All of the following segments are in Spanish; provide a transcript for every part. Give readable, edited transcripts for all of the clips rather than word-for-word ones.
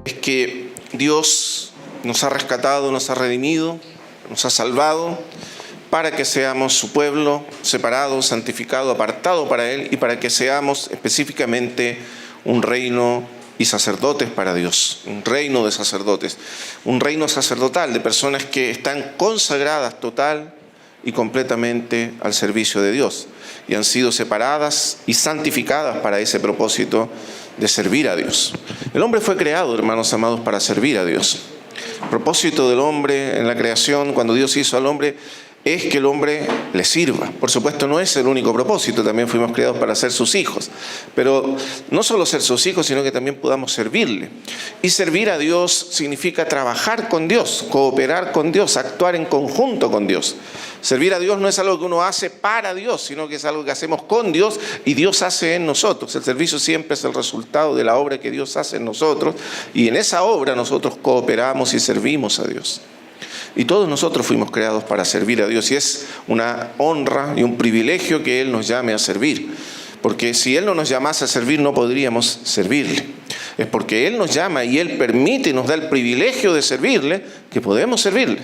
Es que Dios nos ha rescatado, nos ha redimido, nos ha salvado para que seamos su pueblo, separado, santificado, apartado para Él y para que seamos específicamente un reino y sacerdotes para Dios, un reino de sacerdotes, un reino sacerdotal de personas que están consagradas total y completamente al servicio de Dios y han sido separadas y santificadas para ese propósito de servir a Dios. El hombre fue creado, hermanos amados, para servir a Dios. El propósito del hombre en la creación, cuando Dios hizo al hombre, es que el hombre le sirva. Por supuesto, no es el único propósito, también fuimos creados para ser sus hijos. Pero no solo ser sus hijos, sino que también podamos servirle. Y servir a Dios significa trabajar con Dios, cooperar con Dios, actuar en conjunto con Dios. Servir a Dios no es algo que uno hace para Dios, sino que es algo que hacemos con Dios y Dios hace en nosotros. El servicio siempre es el resultado de la obra que Dios hace en nosotros y en esa obra nosotros cooperamos y servimos a Dios. Y todos nosotros fuimos creados para servir a Dios y es una honra y un privilegio que Él nos llame a servir. Porque si Él no nos llamase a servir, no podríamos servirle. Es porque Él nos llama y Él permite y nos da el privilegio de servirle que podemos servirle.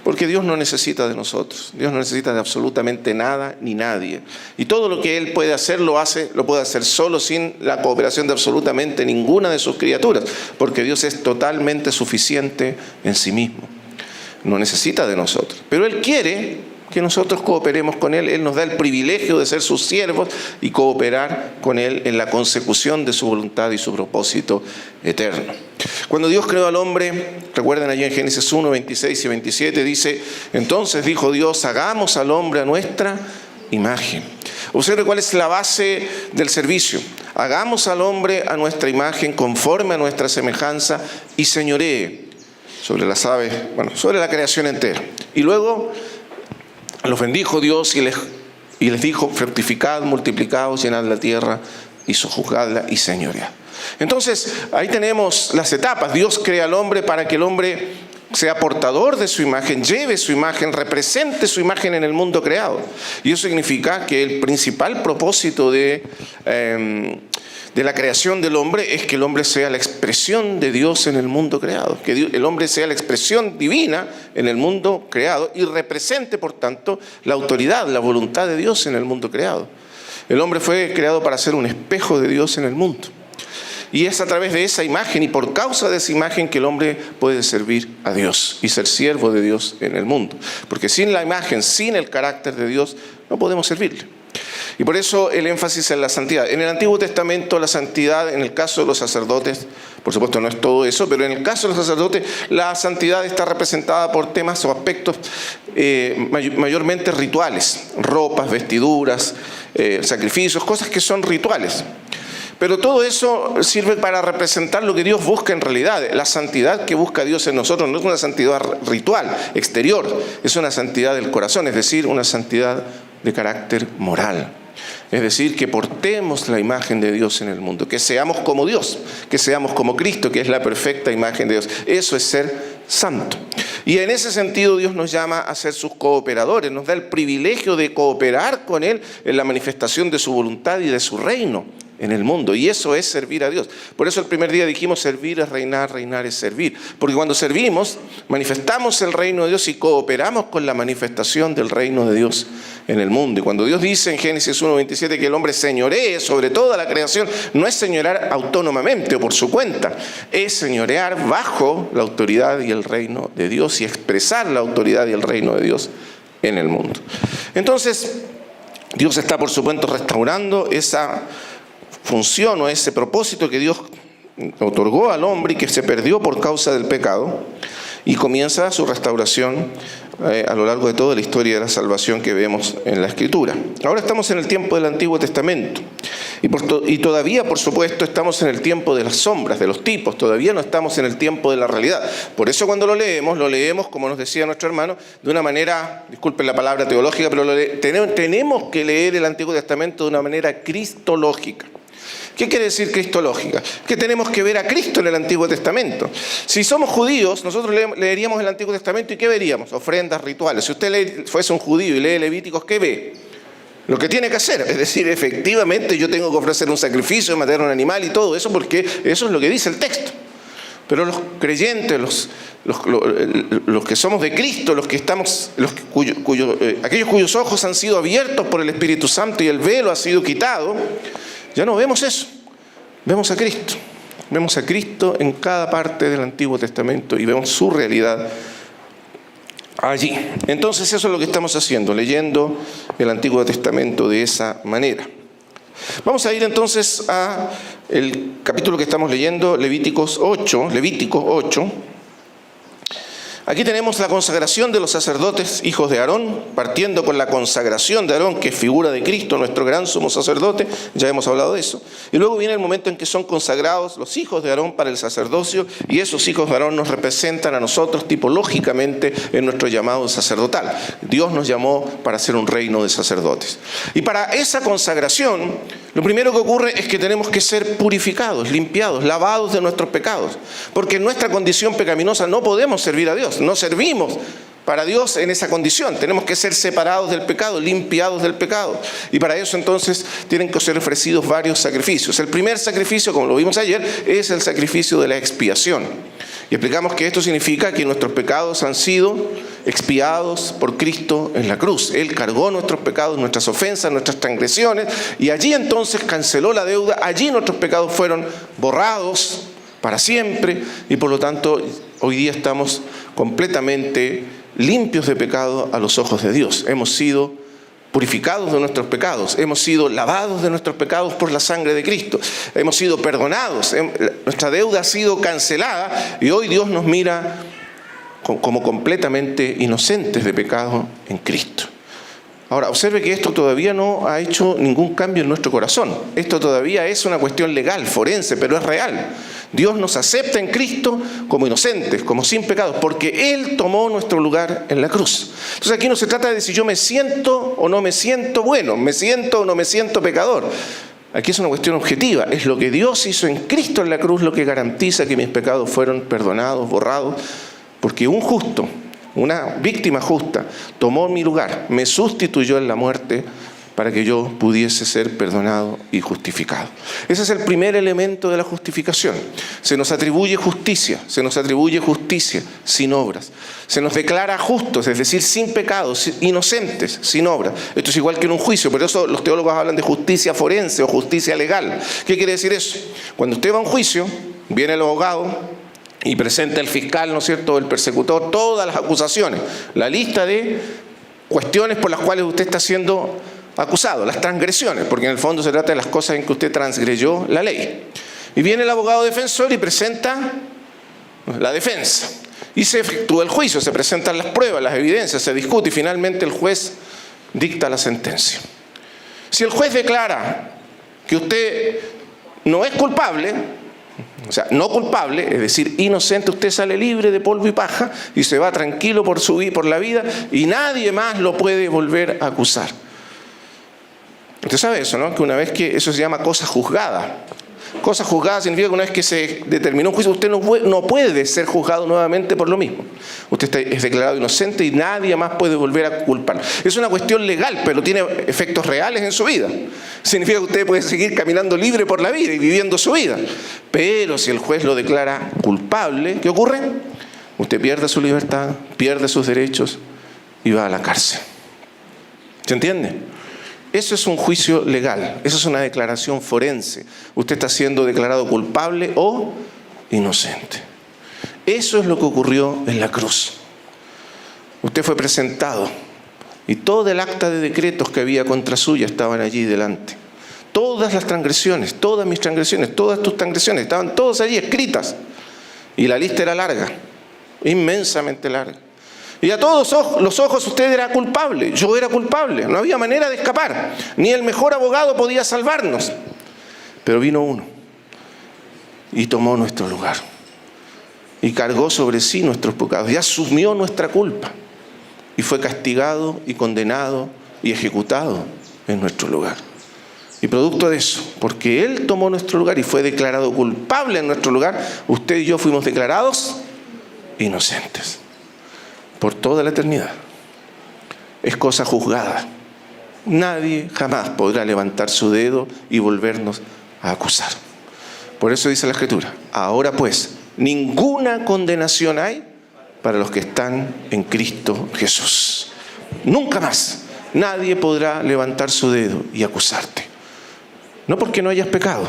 Porque Dios no necesita de nosotros. Dios no necesita de absolutamente nada ni nadie. Y todo lo que Él puede hacer, lo puede hacer solo sin la cooperación de absolutamente ninguna de sus criaturas. Porque Dios es totalmente suficiente en sí mismo. No necesita de nosotros, pero Él quiere que nosotros cooperemos con Él. Él nos da el privilegio de ser sus siervos y cooperar con Él en la consecución de su voluntad y su propósito eterno. Cuando Dios creó al hombre, recuerden allí en Génesis 1, 26 y 27, dice: entonces dijo Dios, hagamos al hombre a nuestra imagen. Observe cuál es la base del servicio. Hagamos al hombre a nuestra imagen, conforme a nuestra semejanza, y señoree sobre las aves, sobre la creación entera. Y luego los bendijo Dios y les dijo: fructificad, multiplicaos, llenad la tierra y sojuzgadla y señoread. Entonces, ahí tenemos las etapas. Dios crea al hombre para que el hombre sea portador de su imagen, lleve su imagen, represente su imagen en el mundo creado. Y eso significa que el principal propósito de la creación del hombre es que el hombre sea la expresión de Dios en el mundo creado, que el hombre sea la expresión divina en el mundo creado y represente, por tanto, la autoridad, la voluntad de Dios en el mundo creado. El hombre fue creado para ser un espejo de Dios en el mundo. Y es a través de esa imagen y por causa de esa imagen que el hombre puede servir a Dios y ser siervo de Dios en el mundo. Porque sin la imagen, sin el carácter de Dios, no podemos servirle. Y por eso el énfasis en la santidad. En el Antiguo Testamento la santidad, en el caso de los sacerdotes, por supuesto no es todo eso, pero en el caso de los sacerdotes la santidad está representada por temas o aspectos mayormente rituales, ropas, vestiduras, sacrificios, cosas que son rituales. Pero todo eso sirve para representar lo que Dios busca en realidad. La santidad que busca Dios en nosotros no es una santidad ritual, exterior, es una santidad del corazón, es decir, una santidad de carácter moral. Es decir, que portemos la imagen de Dios en el mundo, que seamos como Dios, que seamos como Cristo, que es la perfecta imagen de Dios. Eso es ser santo. Y en ese sentido Dios nos llama a ser sus cooperadores, nos da el privilegio de cooperar con Él en la manifestación de su voluntad y de su reino en el mundo, y eso es servir a Dios. Por eso el primer día dijimos: servir es reinar, reinar es servir, porque cuando servimos manifestamos el reino de Dios y cooperamos con la manifestación del reino de Dios en el mundo. Y cuando Dios dice en Génesis 1:27 que el hombre señoree sobre toda la creación, no es señorear autónomamente o por su cuenta, es señorear bajo la autoridad y el reino de Dios y expresar la autoridad y el reino de Dios en el mundo. Entonces Dios está, por supuesto, restaurando esa función o ese propósito que Dios otorgó al hombre y que se perdió por causa del pecado, y comienza su restauración a lo largo de toda la historia de la salvación que vemos en la Escritura. Ahora estamos en el tiempo del Antiguo Testamento y todavía, por supuesto, estamos en el tiempo de las sombras, de los tipos, todavía no estamos en el tiempo de la realidad. Por eso cuando lo leemos, como nos decía nuestro hermano, de una manera, disculpen la palabra teológica, pero tenemos que leer el Antiguo Testamento de una manera cristológica. ¿Qué quiere decir cristológica? Que tenemos que ver a Cristo en el Antiguo Testamento. Si somos judíos, nosotros leeríamos el Antiguo Testamento y ¿qué veríamos? Ofrendas, rituales. Si usted fuese un judío y lee Levíticos, ¿qué ve? Lo que tiene que hacer, es decir, efectivamente yo tengo que ofrecer un sacrificio, matar a un animal y todo eso, porque eso es lo que dice el texto. Pero los creyentes, los que somos de Cristo, aquellos cuyos ojos han sido abiertos por el Espíritu Santo y el velo ha sido quitado, ya no vemos eso. Vemos a Cristo. Vemos a Cristo en cada parte del Antiguo Testamento y vemos su realidad allí. Entonces eso es lo que estamos haciendo, leyendo el Antiguo Testamento de esa manera. Vamos a ir entonces a el capítulo que estamos leyendo, Levítico 8. Aquí tenemos la consagración de los sacerdotes, hijos de Aarón, partiendo con la consagración de Aarón, que es figura de Cristo, nuestro gran sumo sacerdote, ya hemos hablado de eso. Y luego viene el momento en que son consagrados los hijos de Aarón para el sacerdocio, y esos hijos de Aarón nos representan a nosotros tipológicamente en nuestro llamado sacerdotal. Dios nos llamó para ser un reino de sacerdotes. Y para esa consagración, lo primero que ocurre es que tenemos que ser purificados, limpiados, lavados de nuestros pecados, porque en nuestra condición pecaminosa no podemos servir a Dios. No servimos para Dios en esa condición. Tenemos que ser separados del pecado, limpiados del pecado. Y para eso entonces tienen que ser ofrecidos varios sacrificios. El primer sacrificio, como lo vimos ayer, es el sacrificio de la expiación. Y explicamos que esto significa que nuestros pecados han sido expiados por Cristo en la cruz. Él cargó nuestros pecados, nuestras ofensas, nuestras transgresiones, y allí entonces canceló la deuda. Allí nuestros pecados fueron borrados para siempre, y por lo tanto hoy día estamos completamente limpios de pecado a los ojos de Dios. Hemos sido purificados de nuestros pecados, hemos sido lavados de nuestros pecados por la sangre de Cristo, hemos sido perdonados, nuestra deuda ha sido cancelada y hoy Dios nos mira como completamente inocentes de pecado en Cristo. Ahora, observe que esto todavía no ha hecho ningún cambio en nuestro corazón. Esto todavía es una cuestión legal, forense, pero es real. Dios nos acepta en Cristo como inocentes, como sin pecados, porque Él tomó nuestro lugar en la cruz. Entonces aquí no se trata de si yo me siento o no me siento bueno, me siento o no me siento pecador. Aquí es una cuestión objetiva. Es lo que Dios hizo en Cristo en la cruz lo que garantiza que mis pecados fueron perdonados, borrados, porque un justo, una víctima justa, tomó mi lugar, me sustituyó en la muerte para que yo pudiese ser perdonado y justificado. Ese es el primer elemento de la justificación. Se nos atribuye justicia sin obras. Se nos declara justos, es decir, sin pecados, inocentes, sin obras. Esto es igual que en un juicio, por eso los teólogos hablan de justicia forense o justicia legal. ¿Qué quiere decir eso? Cuando usted va a un juicio, viene el abogado y presenta el fiscal, ¿no es cierto?, el persecutor, todas las acusaciones, la lista de cuestiones por las cuales usted está siendo acusado, las transgresiones, porque en el fondo se trata de las cosas en que usted transgredió la ley. Y viene el abogado defensor y presenta la defensa. Y se efectúa el juicio, se presentan las pruebas, las evidencias, se discute y finalmente el juez dicta la sentencia. Si el juez declara que usted no es culpable, o sea, no culpable, es decir, inocente, usted sale libre de polvo y paja y se va tranquilo por la vida y nadie más lo puede volver a acusar. Usted sabe eso, ¿no? Que una vez que eso se llama cosa juzgada. Cosa juzgada significa que una vez que se determinó un juicio, usted no puede ser juzgado nuevamente por lo mismo. Usted es declarado inocente y nadie más puede volver a culpar. Es una cuestión legal, pero tiene efectos reales en su vida. Significa que usted puede seguir caminando libre por la vida y viviendo su vida. Pero si el juez lo declara culpable, ¿qué ocurre? Usted pierde su libertad, pierde sus derechos y va a la cárcel. ¿Se entiende? Eso es un juicio legal, eso es una declaración forense. Usted está siendo declarado culpable o inocente. Eso es lo que ocurrió en la cruz. Usted fue presentado y todo el acta de decretos que había contra suya estaban allí delante. Todas las transgresiones, todas mis transgresiones, todas tus transgresiones, estaban todas allí escritas. Y la lista era larga, inmensamente larga. Y a todos los ojos usted era culpable, yo era culpable, no había manera de escapar, ni el mejor abogado podía salvarnos. Pero vino uno y tomó nuestro lugar y cargó sobre sí nuestros pecados y asumió nuestra culpa y fue castigado y condenado y ejecutado en nuestro lugar. Y producto de eso, porque Él tomó nuestro lugar y fue declarado culpable en nuestro lugar, usted y yo fuimos declarados inocentes. Por toda la eternidad. Es cosa juzgada. Nadie jamás podrá levantar su dedo y volvernos a acusar. Por eso dice la Escritura: ahora pues, ninguna condenación hay para los que están en Cristo Jesús. Nunca más nadie podrá levantar su dedo y acusarte. No porque no hayas pecado,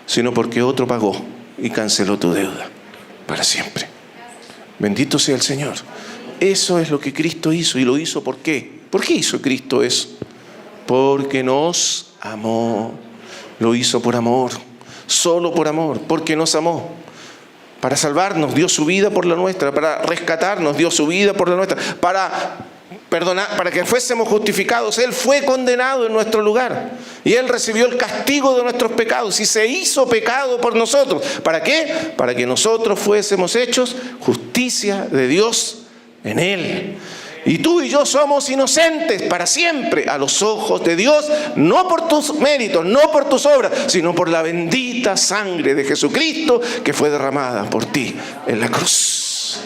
sino porque otro pagó y canceló tu deuda para siempre. Bendito sea el Señor. Eso es lo que Cristo hizo. ¿Y lo hizo por qué? ¿Por qué hizo Cristo eso? Porque nos amó. Lo hizo por amor. Solo por amor. Porque nos amó. Para salvarnos dio su vida por la nuestra. Para rescatarnos dio su vida por la nuestra. Para perdonar, para que fuésemos justificados. Él fue condenado en nuestro lugar. Y Él recibió el castigo de nuestros pecados. Y se hizo pecado por nosotros. ¿Para qué? Para que nosotros fuésemos hechos justicia de Dios en Él. Y tú y yo somos inocentes para siempre a los ojos de Dios, no por tus méritos, no por tus obras, sino por la bendita sangre de Jesucristo que fue derramada por ti en la cruz.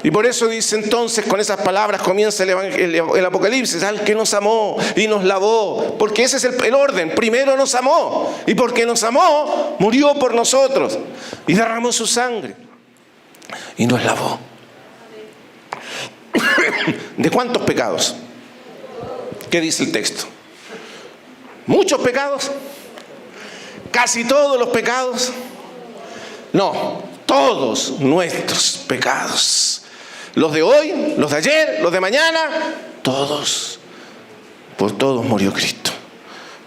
Y por eso dice entonces, con esas palabras comienza el Apocalipsis, al que nos amó y nos lavó, porque ese es el orden. Primero nos amó, y porque nos amó, murió por nosotros y derramó su sangre y nos lavó. ¿De cuántos pecados? ¿Qué dice el texto? ¿Muchos pecados? ¿Casi todos los pecados? No, todos nuestros pecados. Los de hoy, los de ayer, los de mañana, todos. Por todos murió Cristo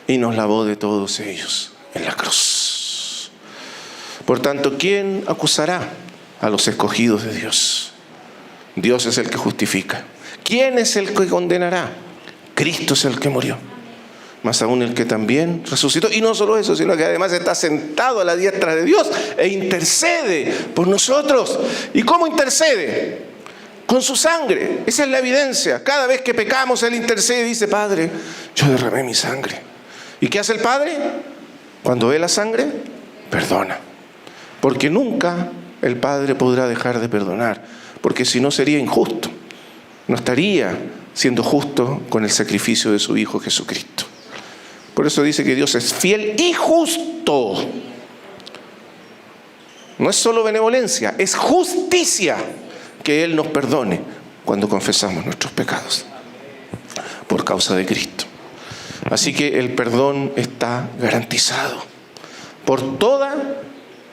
y nos lavó de todos ellos en la cruz. Por tanto, ¿quién acusará a los escogidos de Dios? Dios es el que justifica. ¿Quién es el que condenará? Cristo es el que murió. Más aún el que también resucitó. Y no solo eso, sino que además está sentado a la diestra de Dios e intercede por nosotros. ¿Y cómo intercede? Con su sangre. Esa es la evidencia. Cada vez que pecamos, Él intercede y dice: Padre, yo derramé mi sangre. ¿Y qué hace el Padre? Cuando ve la sangre, perdona. Porque nunca el Padre podrá dejar de perdonar. Porque si no sería injusto. No estaría siendo justo con el sacrificio de su Hijo Jesucristo. Por eso dice que Dios es fiel y justo. No es solo benevolencia, es justicia que Él nos perdone cuando confesamos nuestros pecados por causa de Cristo. Así que el perdón está garantizado por toda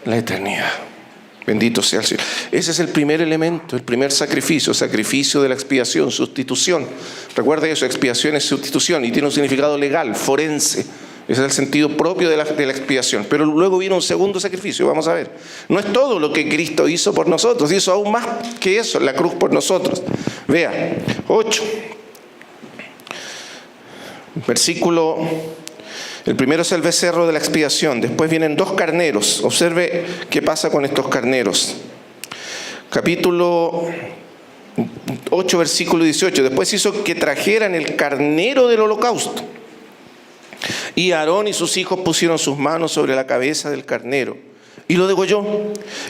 la eternidad. Bendito sea el Señor. Ese es el primer elemento, el primer sacrificio de la expiación, sustitución. Recuerda eso, expiación es sustitución y tiene un significado legal, forense. Ese es el sentido propio de la expiación. Pero luego viene un segundo sacrificio, vamos a ver. No es todo lo que Cristo hizo por nosotros, hizo aún más que eso, la cruz por nosotros. Vea, 8. Versículo... El primero es el becerro de la expiación. Después vienen 2 carneros. Observe qué pasa con estos carneros. Capítulo 8, versículo 18. Después hizo que trajeran el carnero del holocausto. Y Aarón y sus hijos pusieron sus manos sobre la cabeza del carnero y lo degolló.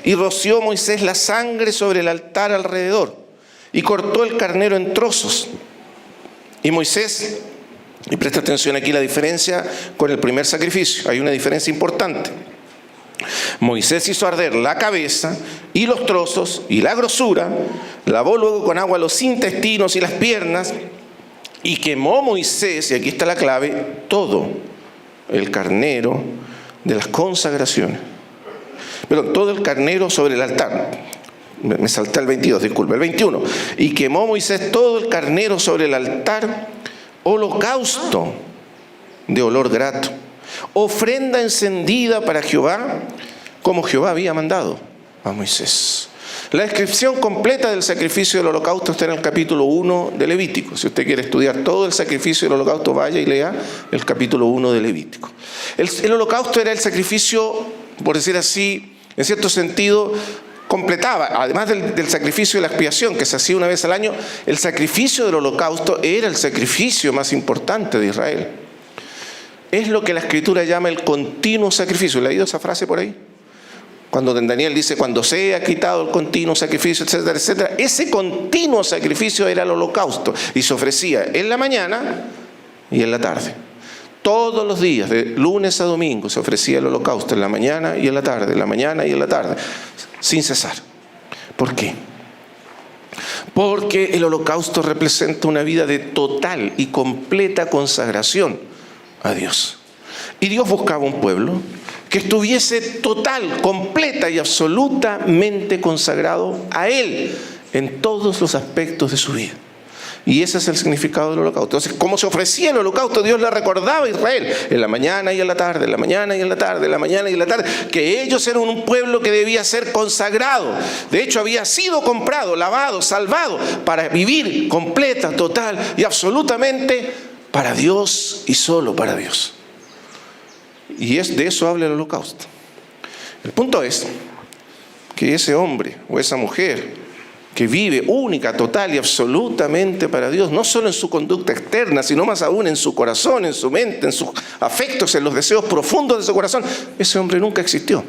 Y roció Moisés la sangre sobre el altar alrededor y cortó el carnero en trozos. Y Moisés... Y presta atención aquí la diferencia con el primer sacrificio. Hay una diferencia importante. Moisés hizo arder la cabeza y los trozos y la grosura, lavó luego con agua los intestinos y las piernas, y quemó Moisés, y aquí está la clave, todo el carnero de las consagraciones. Perdón, todo el carnero sobre el altar. Me salté el 22, disculpe, el 21. Y quemó Moisés todo el carnero sobre el altar, holocausto de olor grato, ofrenda encendida para Jehová, como Jehová había mandado a Moisés. La descripción completa del sacrificio del holocausto está en el capítulo 1 de Levítico. Si usted quiere estudiar todo el sacrificio del holocausto, vaya y lea el capítulo 1 de Levítico. El holocausto era el sacrificio, por decir así, en cierto sentido, completaba, además del sacrificio de la expiación que se hacía una vez al año, el sacrificio del holocausto era el sacrificio más importante de Israel. Es lo que la Escritura llama el continuo sacrificio. ¿Le ha leído esa frase por ahí? Cuando Daniel dice, cuando se ha quitado el continuo sacrificio, etcétera, etcétera. Ese continuo sacrificio era el holocausto y se ofrecía en la mañana y en la tarde. Todos los días, de lunes a domingo, se ofrecía el holocausto en la mañana y en la tarde, en la mañana y en la tarde, sin cesar. ¿Por qué? Porque el holocausto representa una vida de total y completa consagración a Dios. Y Dios buscaba un pueblo que estuviese total, completa y absolutamente consagrado a Él en todos los aspectos de su vida. Y ese es el significado del holocausto. Entonces, como se ofrecía el holocausto, Dios le recordaba a Israel en la mañana y en la tarde, en la mañana y en la tarde, en la mañana y en la tarde, que ellos eran un pueblo que debía ser consagrado. De hecho, había sido comprado, lavado, salvado para vivir completa, total y absolutamente para Dios y solo para Dios. Y de eso habla el holocausto. El punto es que ese hombre o esa mujer que vive única, total y absolutamente para Dios, no solo en su conducta externa, sino más aún en su corazón, en su mente, en sus afectos, en los deseos profundos de su corazón, ese hombre nunca existió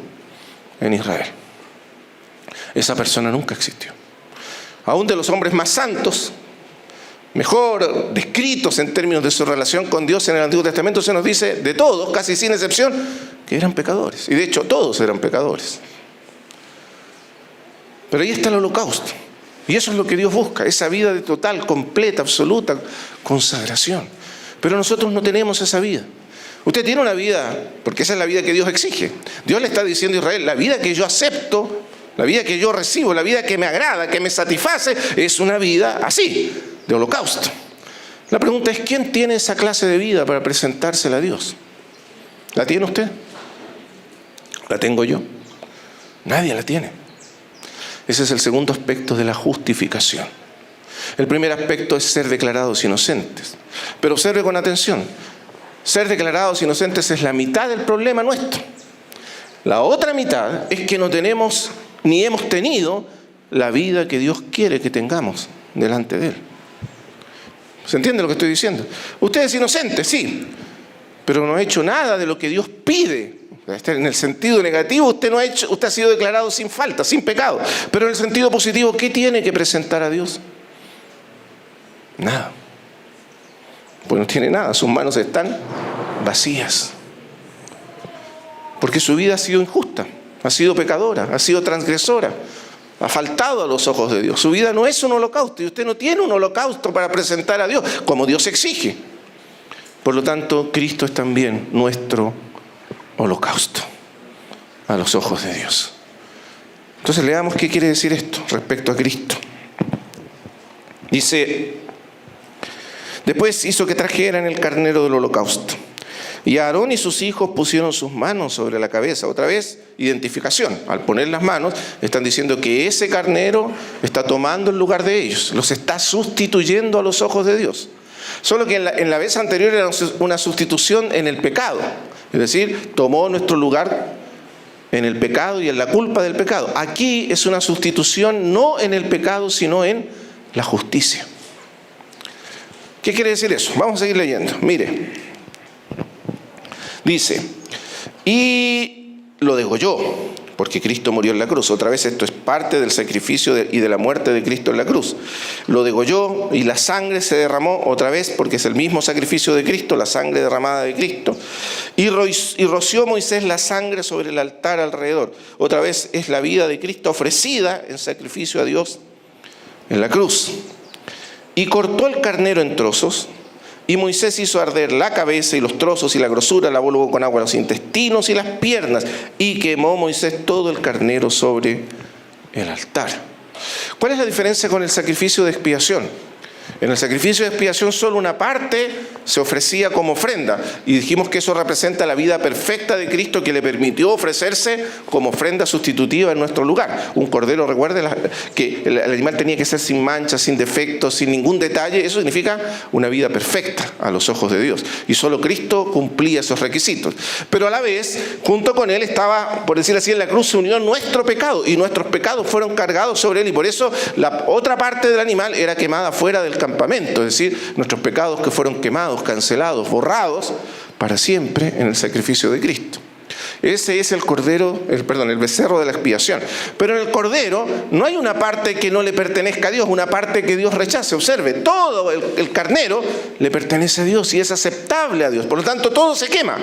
en Israel. Esa persona nunca existió. Aún de los hombres más santos, mejor descritos en términos de su relación con Dios en el Antiguo Testamento, se nos dice de todos, casi sin excepción, que eran pecadores. Y de hecho todos eran pecadores. Pero ahí está el holocausto. Y eso es lo que Dios busca, esa vida de total, completa, absoluta consagración. Pero nosotros no tenemos esa vida. Usted tiene una vida, porque esa es la vida que Dios exige. Dios le está diciendo a Israel, la vida que yo acepto, la vida que yo recibo, la vida que me agrada, que me satisface, es una vida así, de holocausto. La pregunta es, ¿quién tiene esa clase de vida para presentársela a Dios? ¿La tiene usted? ¿La tengo yo? Nadie la tiene. Ese es el segundo aspecto de la justificación. El primer aspecto es ser declarados inocentes. Pero observe con atención, ser declarados inocentes es la mitad del problema nuestro. La otra mitad es que no tenemos ni hemos tenido la vida que Dios quiere que tengamos delante de Él. ¿Se entiende lo que estoy diciendo? Usted es inocente, sí, pero no ha hecho nada de lo que Dios pide. En el sentido negativo, usted ha sido declarado sin falta, sin pecado. Pero en el sentido positivo, ¿qué tiene que presentar a Dios? Nada. Pues no tiene nada, sus manos están vacías. Porque su vida ha sido injusta, ha sido pecadora, ha sido transgresora, ha faltado a los ojos de Dios. Su vida no es un holocausto y usted no tiene un holocausto para presentar a Dios, como Dios exige. Por lo tanto, Cristo es también nuestro holocausto a los ojos de Dios. Entonces leamos qué quiere decir esto respecto a Cristo. Dice, después hizo que trajeran el carnero del holocausto. Y Aarón y sus hijos pusieron sus manos sobre la cabeza. Otra vez, identificación. Al poner las manos, están diciendo que ese carnero está tomando el lugar de ellos. Los está sustituyendo a los ojos de Dios. Solo que en la vez anterior era una sustitución en el pecado. Es decir, tomó nuestro lugar en el pecado y en la culpa del pecado. Aquí es una sustitución no en el pecado, sino en la justicia. ¿Qué quiere decir eso? Vamos a seguir leyendo. Mire, dice, y lo degolló, porque Cristo murió en la cruz. Otra vez esto es parte del sacrificio y de la muerte de Cristo en la cruz. Lo degolló y la sangre se derramó otra vez, porque es el mismo sacrificio de Cristo, la sangre derramada de Cristo. Y roció Moisés la sangre sobre el altar alrededor. Otra vez es la vida de Cristo ofrecida en sacrificio a Dios en la cruz. Y cortó el carnero en trozos. Y Moisés hizo arder la cabeza y los trozos y la grosura, lavó luego con agua los intestinos y las piernas, y quemó Moisés todo el carnero sobre el altar. ¿Cuál es la diferencia con el sacrificio de expiación? En el sacrificio de expiación solo una parte se ofrecía como ofrenda, y dijimos que eso representa la vida perfecta de Cristo, que le permitió ofrecerse como ofrenda sustitutiva en nuestro lugar. Un cordero, recuerde que el animal tenía que ser sin manchas, sin defectos, sin ningún detalle. Eso significa una vida perfecta a los ojos de Dios, y solo Cristo cumplía esos requisitos. Pero a la vez, junto con Él estaba, por decir así, en la cruz se unió nuestro pecado, y nuestros pecados fueron cargados sobre Él, y por eso la otra parte del animal era quemada fuera del campamento, es decir, nuestros pecados que fueron quemados, cancelados, borrados para siempre en el sacrificio de Cristo. Ese es el becerro de la expiación. Pero en el cordero no hay una parte que no le pertenezca a Dios, una parte que Dios rechace. Observe, todo el carnero le pertenece a Dios y es aceptable a Dios. Por lo tanto, todo se quema.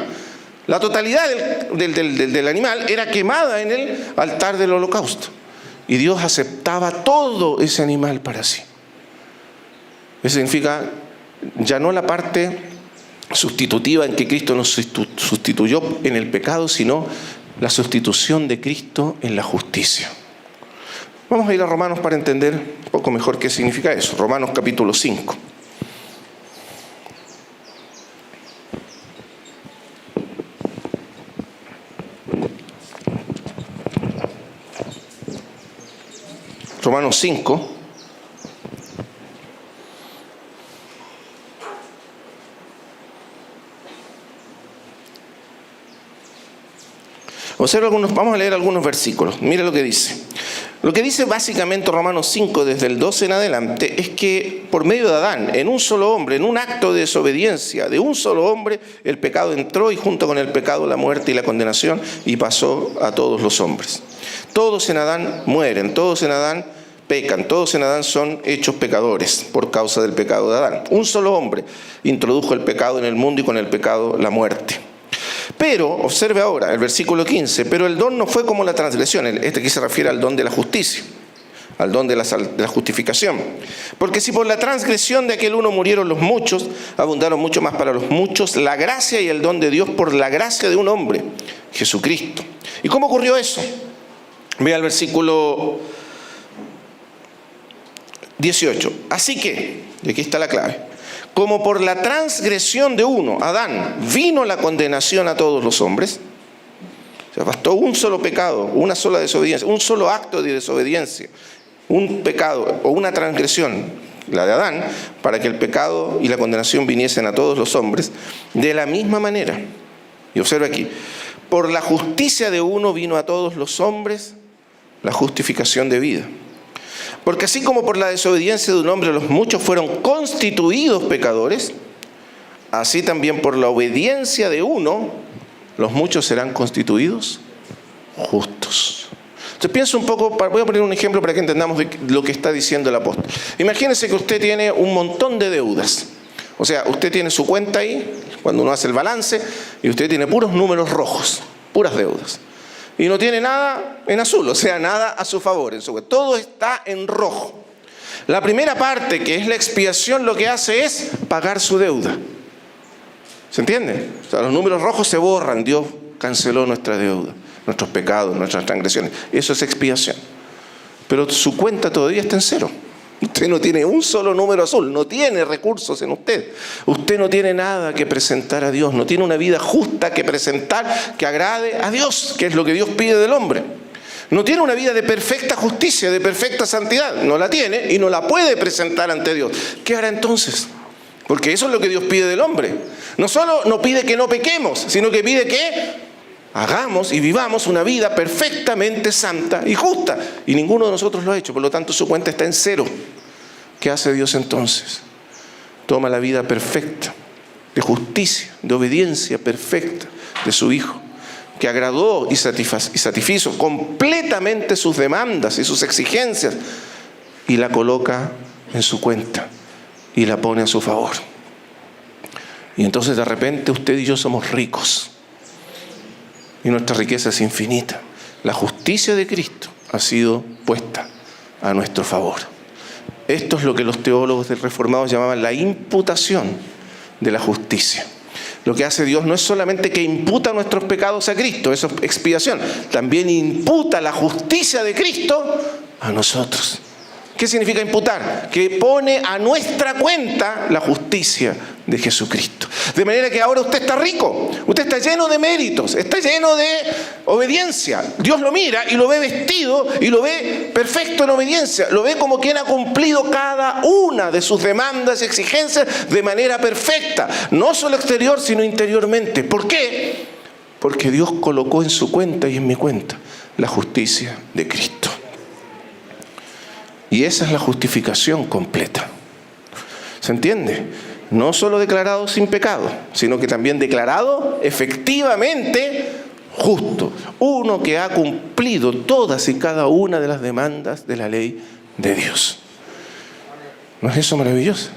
La totalidad del animal era quemada en el altar del holocausto. Y Dios aceptaba todo ese animal para sí. Eso significa ya no la parte sustitutiva en que Cristo nos sustituyó en el pecado, sino la sustitución de Cristo en la justicia. Vamos a ir a Romanos para entender un poco mejor qué significa eso. Romanos capítulo 5. Romanos 5. Vamos a leer algunos versículos. Mira lo que dice. Lo que dice básicamente Romanos 5, desde el 12 en adelante, es que por medio de Adán, en un solo hombre, en un acto de desobediencia de un solo hombre, el pecado entró y junto con el pecado la muerte y la condenación, y pasó a todos los hombres. Todos en Adán mueren, todos en Adán pecan, todos en Adán son hechos pecadores por causa del pecado de Adán. Un solo hombre introdujo el pecado en el mundo y con el pecado la muerte. Pero, observe ahora, el versículo 15, pero el don no fue como la transgresión. Este aquí se refiere al don de la justicia, al don de la justificación. Porque si por la transgresión de aquel uno murieron los muchos, abundaron mucho más para los muchos la gracia y el don de Dios por la gracia de un hombre, Jesucristo. ¿Y cómo ocurrió eso? Vea el versículo 18. Así que, y aquí está la clave, como por la transgresión de uno, Adán, vino la condenación a todos los hombres. O sea, bastó un solo pecado, una sola desobediencia, un solo acto de desobediencia, un pecado o una transgresión, la de Adán, para que el pecado y la condenación viniesen a todos los hombres. De la misma manera, y observa aquí, por la justicia de uno vino a todos los hombres la justificación de vida. Porque así como por la desobediencia de un hombre los muchos fueron constituidos pecadores, así también por la obediencia de uno los muchos serán constituidos justos. Entonces piensa un poco, voy a poner un ejemplo para que entendamos lo que está diciendo el apóstol. Imagínense que usted tiene un montón de deudas. O sea, usted tiene su cuenta ahí, cuando uno hace el balance, y usted tiene puros números rojos, puras deudas. Y no tiene nada en azul, o sea, nada a su favor. Todo está en rojo. La primera parte, que es la expiación, lo que hace es pagar su deuda. ¿Se entiende? O sea, los números rojos se borran. Dios canceló nuestra deuda, nuestros pecados, nuestras transgresiones. Eso es expiación. Pero su cuenta todavía está en cero. Usted no tiene un solo número azul, no tiene recursos en usted. Usted no tiene nada que presentar a Dios, no tiene una vida justa que presentar que agrade a Dios, que es lo que Dios pide del hombre. No tiene una vida de perfecta justicia, de perfecta santidad. No la tiene y no la puede presentar ante Dios. ¿Qué hará entonces? Porque eso es lo que Dios pide del hombre. No solo no pide que no pequemos, sino que pide que hagamos y vivamos una vida perfectamente santa y justa. Y ninguno de nosotros lo ha hecho, por lo tanto su cuenta está en cero. ¿Qué hace Dios entonces? Toma la vida perfecta, de justicia, de obediencia perfecta de su Hijo, que agradó y satisfizo completamente sus demandas y sus exigencias, y la coloca en su cuenta y la pone a su favor. Y entonces de repente usted y yo somos ricos. Y nuestra riqueza es infinita. La justicia de Cristo ha sido puesta a nuestro favor. Esto es lo que los teólogos reformados llamaban la imputación de la justicia. Lo que hace Dios no es solamente que imputa nuestros pecados a Cristo, eso es expiación. También imputa la justicia de Cristo a nosotros. ¿Qué significa imputar? Que pone a nuestra cuenta la justicia de Jesucristo. De manera que ahora usted está rico, usted está lleno de méritos, está lleno de obediencia. Dios lo mira y lo ve vestido y lo ve perfecto en obediencia. Lo ve como quien ha cumplido cada una de sus demandas y exigencias de manera perfecta. No solo exterior, sino interiormente. ¿Por qué? Porque Dios colocó en su cuenta y en mi cuenta la justicia de Cristo. Y esa es la justificación completa. ¿Se entiende? No solo declarado sin pecado, sino que también declarado efectivamente justo, uno que ha cumplido todas y cada una de las demandas de la ley de Dios. ¿No es eso maravilloso?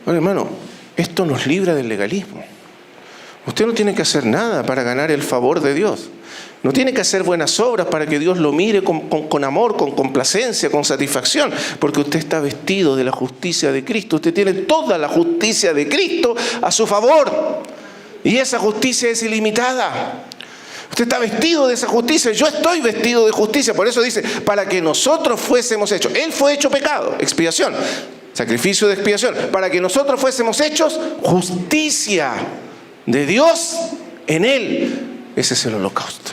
Bueno, hermano, esto nos libra del legalismo. Usted no tiene que hacer nada para ganar el favor de Dios. No tiene que hacer buenas obras para que Dios lo mire con amor, con complacencia, con satisfacción, porque usted está vestido de la justicia de Cristo. Usted tiene toda la justicia de Cristo a su favor. Y esa justicia es ilimitada. Usted está vestido de esa justicia. Yo estoy vestido de justicia. Por eso dice, para que nosotros fuésemos hechos. Él fue hecho pecado, expiación, sacrificio de expiación. Para que nosotros fuésemos hechos justicia de Dios en Él. Ese es el holocausto.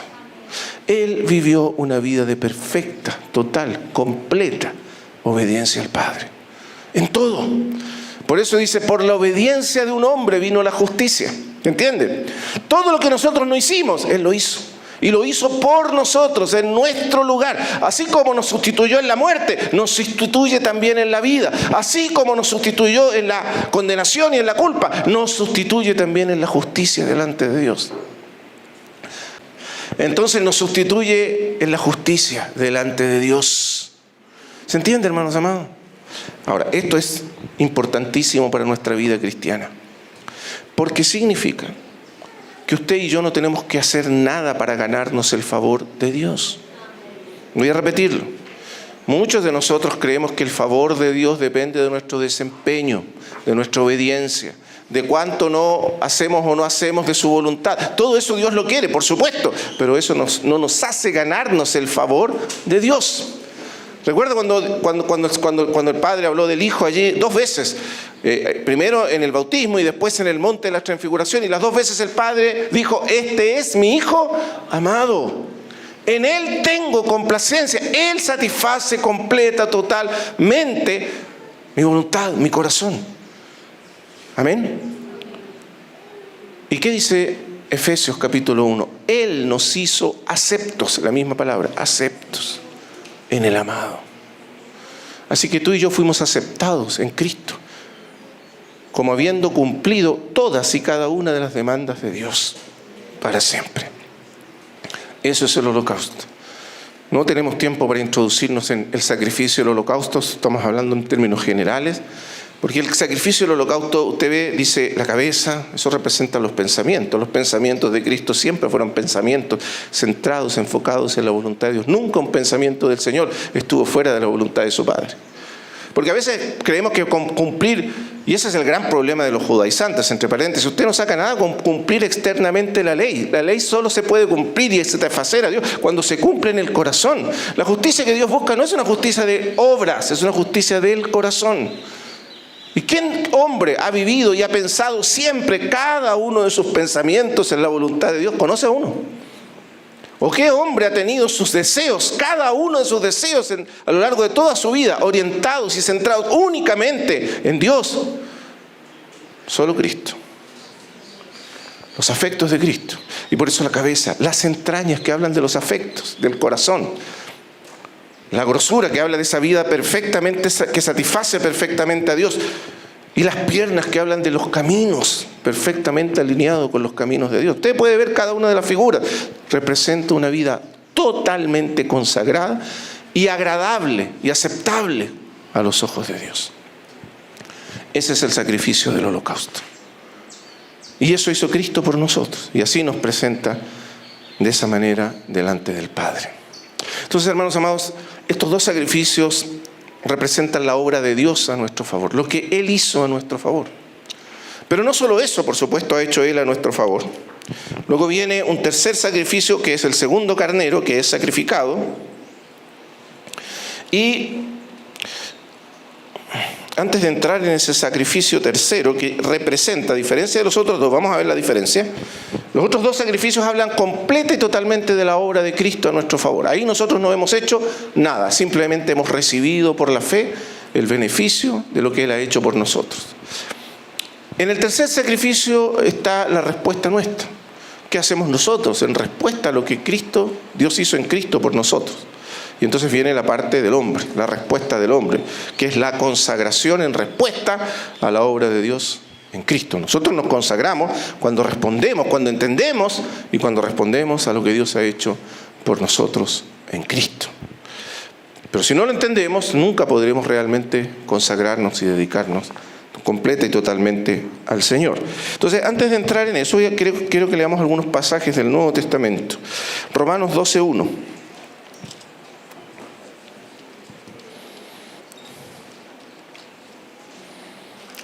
Él vivió una vida de perfecta, total, completa obediencia al Padre. En todo. Por eso dice, por la obediencia de un hombre vino la justicia. ¿Entienden? Todo lo que nosotros no hicimos, Él lo hizo. Y lo hizo por nosotros, en nuestro lugar. Así como nos sustituyó en la muerte, nos sustituye también en la vida. Así como nos sustituyó en la condenación y en la culpa, nos sustituye también en la justicia delante de Dios. Entonces nos sustituye en la justicia delante de Dios. ¿Se entiende, hermanos amados? Ahora, esto es importantísimo para nuestra vida cristiana. Porque significa que usted y yo no tenemos que hacer nada para ganarnos el favor de Dios. Voy a repetirlo. Muchos de nosotros creemos que el favor de Dios depende de nuestro desempeño, de nuestra obediencia, de cuánto no hacemos o no hacemos de su voluntad. Todo eso Dios lo quiere, por supuesto, pero eso no nos hace ganarnos el favor de Dios. Recuerda cuando el Padre habló del Hijo allí 2 veces, primero en el bautismo y después en el monte de la transfiguración, y las 2 veces el Padre dijo, este es mi Hijo amado. En Él tengo complacencia. Él satisface completa, totalmente mi voluntad, mi corazón. Amén. ¿Y qué dice Efesios capítulo 1? Él nos hizo aceptos, la misma palabra, aceptos en el amado. Así que tú y yo fuimos aceptados en Cristo, como habiendo cumplido todas y cada una de las demandas de Dios para siempre. Eso es el holocausto. No tenemos tiempo para introducirnos en el sacrificio del holocausto, estamos hablando en términos generales. Porque el sacrificio del holocausto, usted ve, dice la cabeza, eso representa los pensamientos. Los pensamientos de Cristo siempre fueron pensamientos centrados, enfocados en la voluntad de Dios. Nunca un pensamiento del Señor estuvo fuera de la voluntad de su Padre. Porque a veces creemos que cumplir, y ese es el gran problema de los judaizantes, entre paréntesis, usted no saca nada con cumplir externamente la ley. La ley solo se puede cumplir y satisfacer a Dios cuando se cumple en el corazón. La justicia que Dios busca no es una justicia de obras, es una justicia del corazón. ¿Y qué hombre ha vivido y ha pensado siempre cada uno de sus pensamientos en la voluntad de Dios? ¿Conoce a uno? ¿O qué hombre ha tenido sus deseos, cada uno de sus deseos a lo largo de toda su vida, orientados y centrados únicamente en Dios? Solo Cristo. Los afectos de Cristo. Y por eso la cabeza, las entrañas que hablan de los afectos, del corazón. La grosura que habla de esa vida perfectamente, que satisface perfectamente a Dios. Y las piernas que hablan de los caminos perfectamente alineados con los caminos de Dios. Usted puede ver cada una de las figuras. Representa una vida totalmente consagrada y agradable y aceptable a los ojos de Dios. Ese es el sacrificio del holocausto. Y eso hizo Cristo por nosotros. Y así nos presenta de esa manera delante del Padre. Entonces, hermanos amados, estos 2 sacrificios representan la obra de Dios a nuestro favor, lo que Él hizo a nuestro favor. Pero no solo eso, por supuesto, ha hecho Él a nuestro favor. Luego viene un tercer sacrificio, que es el segundo carnero, que es sacrificado. Y antes de entrar en ese sacrificio tercero, que representa, a diferencia de los otros 2, vamos a ver la diferencia. Los otros 2 sacrificios hablan completa y totalmente de la obra de Cristo a nuestro favor. Ahí nosotros no hemos hecho nada, simplemente hemos recibido por la fe el beneficio de lo que Él ha hecho por nosotros. En el tercer sacrificio está la respuesta nuestra. ¿Qué hacemos nosotros en respuesta a lo que Dios hizo en Cristo por nosotros? Y entonces viene la parte del hombre, la respuesta del hombre, que es la consagración en respuesta a la obra de Dios en Cristo. Nosotros nos consagramos cuando respondemos, cuando entendemos y cuando respondemos a lo que Dios ha hecho por nosotros en Cristo. Pero si no lo entendemos, nunca podremos realmente consagrarnos y dedicarnos completa y totalmente al Señor. Entonces, antes de entrar en eso, quiero que leamos algunos pasajes del Nuevo Testamento. Romanos 12:1.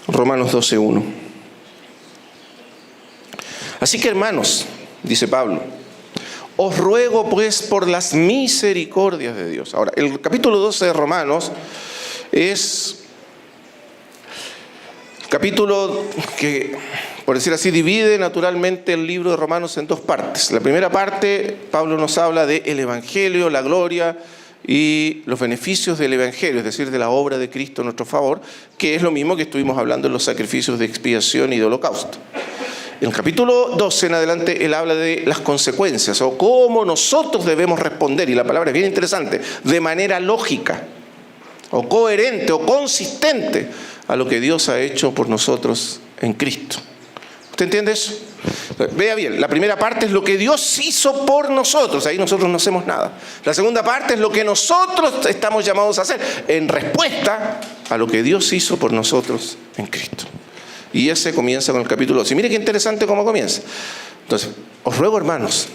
Romanos 12:1. Así que, hermanos, dice Pablo, os ruego pues por las misericordias de Dios. Ahora, el capítulo 12 de Romanos es capítulo que, por decir así, divide naturalmente el libro de Romanos en dos partes. La primera parte, Pablo nos habla del Evangelio, la gloria y los beneficios del Evangelio, es decir, de la obra de Cristo a nuestro favor, que es lo mismo que estuvimos hablando en los sacrificios de expiación y de holocausto. En el capítulo 12 en adelante, él habla de las consecuencias, o cómo nosotros debemos responder, y la palabra es bien interesante, de manera lógica, o coherente, o consistente a lo que Dios ha hecho por nosotros en Cristo. ¿Usted entiende eso? Vea bien, la primera parte es lo que Dios hizo por nosotros, ahí nosotros no hacemos nada. La segunda parte es lo que nosotros estamos llamados a hacer en respuesta a lo que Dios hizo por nosotros en Cristo. Y ese comienza con el capítulo 12. Mire qué interesante cómo comienza. Entonces, os ruego, hermanos,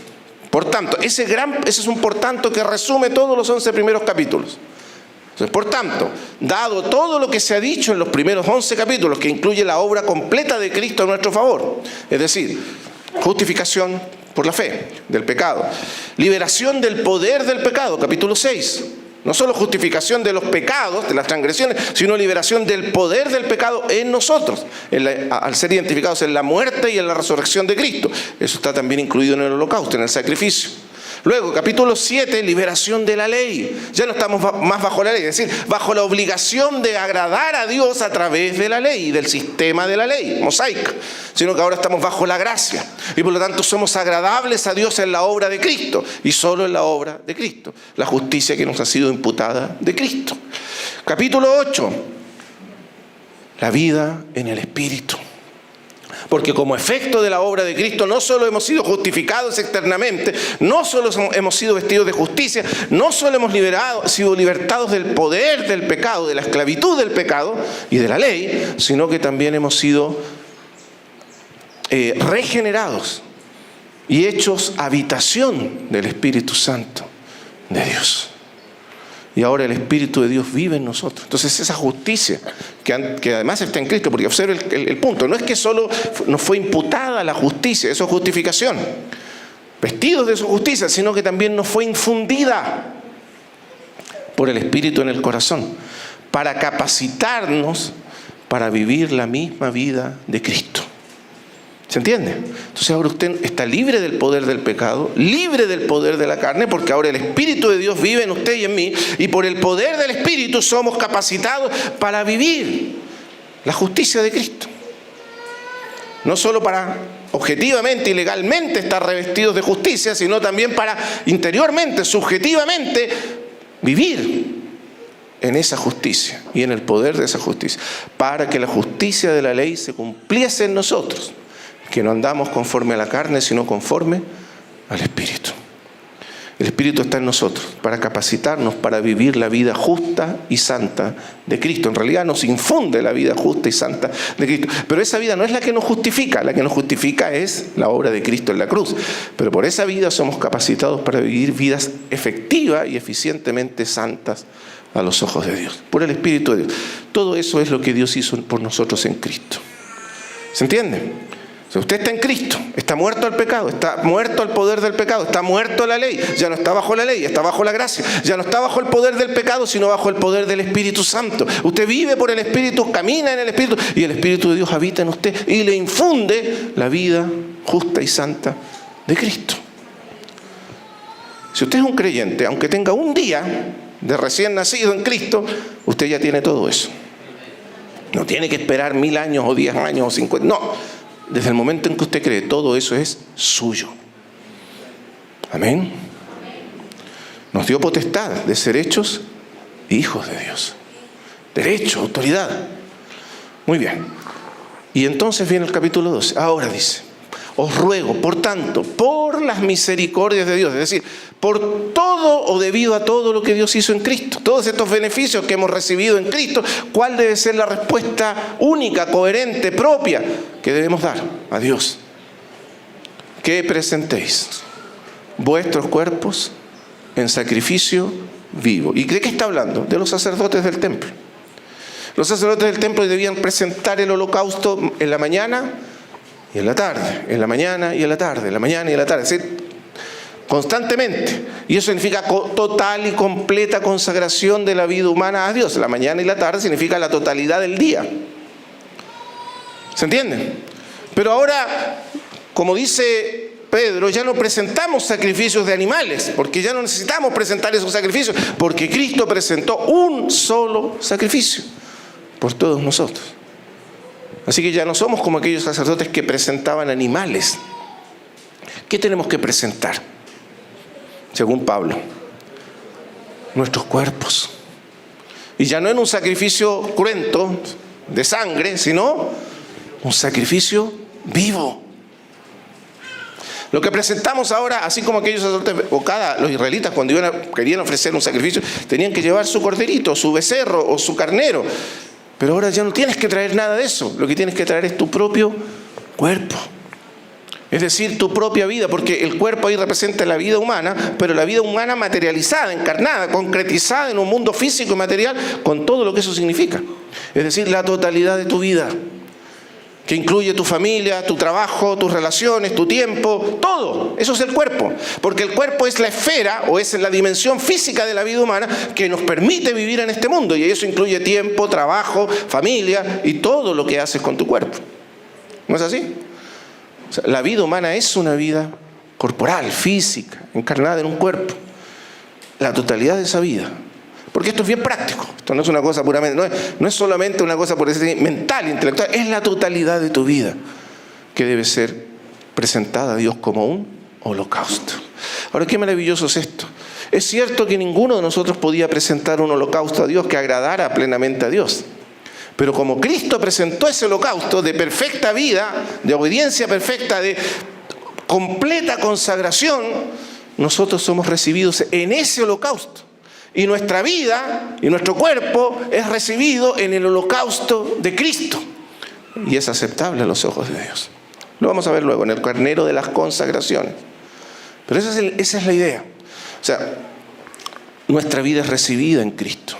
por tanto, ese es un por tanto que resume todos los 11 primeros capítulos. Entonces, por tanto, dado todo lo que se ha dicho en los primeros 11 capítulos, que incluye la obra completa de Cristo a nuestro favor, es decir, justificación por la fe del pecado, liberación del poder del pecado, capítulo 6, no solo justificación de los pecados, de las transgresiones, sino liberación del poder del pecado en nosotros, al ser identificados en la muerte y en la resurrección de Cristo. Eso está también incluido en el holocausto, en el sacrificio. Luego, capítulo 7, liberación de la ley. Ya no estamos más bajo la ley, es decir, bajo la obligación de agradar a Dios a través de la ley, del sistema de la ley mosaica, sino que ahora estamos bajo la gracia. Y por lo tanto somos agradables a Dios en la obra de Cristo, y solo en la obra de Cristo, la justicia que nos ha sido imputada de Cristo. Capítulo 8, la vida en el Espíritu. Porque como efecto de la obra de Cristo no solo hemos sido justificados externamente, no solo hemos sido vestidos de justicia, no solo hemos sido libertados del poder del pecado, de la esclavitud del pecado y de la ley, sino que también hemos sido regenerados y hechos habitación del Espíritu Santo de Dios. Y ahora el Espíritu de Dios vive en nosotros. Entonces esa justicia, que además está en Cristo, porque observe el punto, no es que solo nos fue imputada la justicia, eso es justificación, vestidos de su justicia, sino que también nos fue infundida por el Espíritu en el corazón, para capacitarnos para vivir la misma vida de Cristo. ¿Se entiende? Entonces ahora usted está libre del poder del pecado, libre del poder de la carne, porque ahora el Espíritu de Dios vive en usted y en mí, y por el poder del Espíritu somos capacitados para vivir la justicia de Cristo. No solo para objetivamente y legalmente estar revestidos de justicia, sino también para interiormente, subjetivamente, vivir en esa justicia y en el poder de esa justicia, para que la justicia de la ley se cumpliese en nosotros. Que no andamos conforme a la carne, sino conforme al Espíritu. El Espíritu está en nosotros para capacitarnos para vivir la vida justa y santa de Cristo. En realidad nos infunde la vida justa y santa de Cristo. Pero esa vida no es la que nos justifica. La que nos justifica es la obra de Cristo en la cruz. Pero por esa vida somos capacitados para vivir vidas efectivas y eficientemente santas a los ojos de Dios. Por el Espíritu de Dios. Todo eso es lo que Dios hizo por nosotros en Cristo. ¿Se entiende? Usted está en Cristo, está muerto al pecado, está muerto al poder del pecado, está muerto a la ley, ya no está bajo la ley, está bajo la gracia, ya no está bajo el poder del pecado, sino bajo el poder del Espíritu Santo. Usted vive por el Espíritu, camina en el Espíritu, y el Espíritu de Dios habita en usted y le infunde la vida justa y santa de Cristo. Si usted es un creyente, aunque tenga un día de recién nacido en Cristo, usted ya tiene todo eso. No tiene que esperar 1000 años o 10 años o 50, no. Desde el momento en que usted cree, todo eso es suyo. Amén. Nos dio potestad de ser hechos hijos de Dios. Derecho, autoridad. Muy bien. Y entonces viene el capítulo 12. Ahora dice: os ruego, por tanto, por las misericordias de Dios, es decir, por todo o debido a todo lo que Dios hizo en Cristo, todos estos beneficios que hemos recibido en Cristo, ¿cuál debe ser la respuesta única, coherente, propia que debemos dar a Dios? Que presentéis vuestros cuerpos en sacrificio vivo. ¿Y de qué está hablando? De los sacerdotes del templo. Los sacerdotes del templo debían presentar el holocausto en la mañana y en la tarde, en la mañana y en la tarde, en la mañana y en la tarde, es decir, constantemente. Y eso significa total y completa consagración de la vida humana a Dios. La mañana y la tarde significa la totalidad del día. ¿Se entiende? Pero ahora, como dice Pedro, ya no presentamos sacrificios de animales, porque ya no necesitamos presentar esos sacrificios, porque Cristo presentó un solo sacrificio por todos nosotros. Así que ya no somos como aquellos sacerdotes que presentaban animales. ¿Qué tenemos que presentar? Según Pablo, nuestros cuerpos. Y ya no en un sacrificio cruento de sangre, sino un sacrificio vivo. Lo que presentamos ahora, así como aquellos sacerdotes, los israelitas cuando querían ofrecer un sacrificio, tenían que llevar su corderito, su becerro o su carnero. Pero ahora ya no tienes que traer nada de eso. Lo que tienes que traer es tu propio cuerpo. Es decir, tu propia vida, porque el cuerpo ahí representa la vida humana, pero la vida humana materializada, encarnada, concretizada en un mundo físico y material, con todo lo que eso significa. Es decir, la totalidad de tu vida, que incluye tu familia, tu trabajo, tus relaciones, tu tiempo, todo. Eso es el cuerpo. Porque el cuerpo es la esfera o es la dimensión física de la vida humana que nos permite vivir en este mundo. Y eso incluye tiempo, trabajo, familia y todo lo que haces con tu cuerpo. ¿No es así? O sea, la vida humana es una vida corporal, física, encarnada en un cuerpo. La totalidad de esa vida. Porque esto es bien práctico. Esto no es una cosa puramente, no es solamente una cosa por decir mental, intelectual, es la totalidad de tu vida que debe ser presentada a Dios como un holocausto. Ahora, qué maravilloso es esto. Es cierto que ninguno de nosotros podía presentar un holocausto a Dios que agradara plenamente a Dios. Pero como Cristo presentó ese holocausto de perfecta vida, de obediencia perfecta, de completa consagración, nosotros somos recibidos en ese holocausto. Y nuestra vida y nuestro cuerpo es recibido en el holocausto de Cristo. Y es aceptable a los ojos de Dios. Lo vamos a ver luego en el carnero de las consagraciones. Pero esa es la idea. O sea, nuestra vida es recibida en Cristo.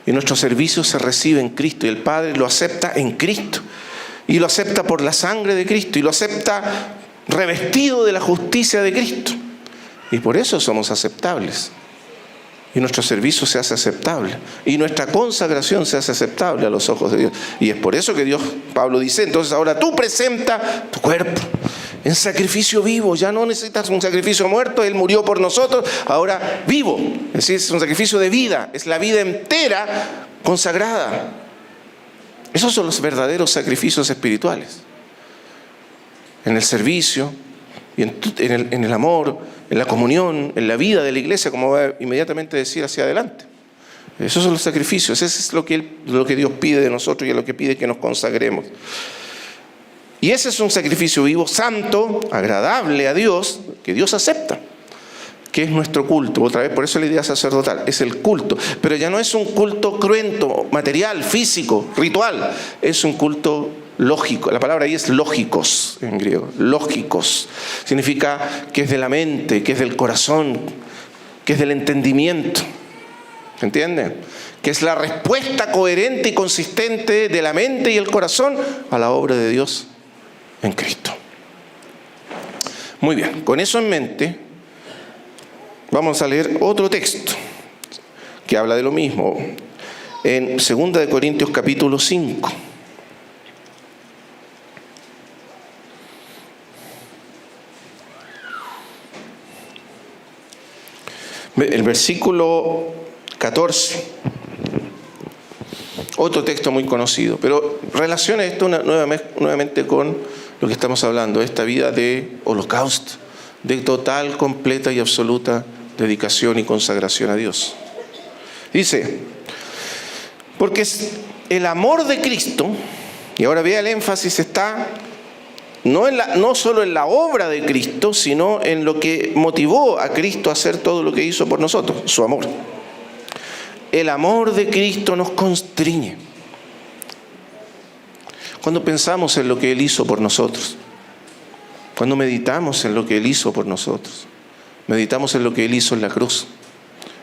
Y nuestro servicio se recibe en Cristo. Y el Padre lo acepta en Cristo. Y lo acepta por la sangre de Cristo. Y lo acepta revestido de la justicia de Cristo. Y por eso somos aceptables. Y nuestro servicio se hace aceptable. Y nuestra consagración se hace aceptable a los ojos de Dios. Y es por eso que Pablo dice, entonces ahora tú presenta tu cuerpo en sacrificio vivo. Ya no necesitas un sacrificio muerto, Él murió por nosotros, ahora vivo. Es decir, es un sacrificio de vida, es la vida entera consagrada. Esos son los verdaderos sacrificios espirituales. En el servicio, y en el amor, en la comunión, en la vida de la iglesia, como va a inmediatamente decir hacia adelante. Esos son los sacrificios, ese es lo que Dios pide de nosotros y es lo que pide que nos consagremos. Y ese es un sacrificio vivo, santo, agradable a Dios, que Dios acepta, que es nuestro culto. Otra vez, por eso la idea sacerdotal, es el culto. Pero ya no es un culto cruento, material, físico, ritual, es un culto lógico. La palabra ahí es lógicos en griego. Lógicos significa que es de la mente, que es del corazón, que es del entendimiento. ¿Se entiende? Que es la respuesta coherente y consistente de la mente y el corazón a la obra de Dios en Cristo. Muy bien, con eso en mente vamos a leer otro texto que habla de lo mismo en 2 Corintios capítulo 5. El versículo 14, otro texto muy conocido, pero relaciona esto nuevamente con lo que estamos hablando, esta vida de holocausto, de total, completa y absoluta dedicación y consagración a Dios. Dice, porque el amor de Cristo Y ahora vea, el énfasis está no solo en la obra de Cristo, sino en lo que motivó a Cristo a hacer todo lo que hizo por nosotros, su amor. El amor de Cristo nos constriñe. Cuando pensamos en lo que Él hizo por nosotros, cuando meditamos en lo que Él hizo por nosotros, meditamos en lo que Él hizo en la cruz,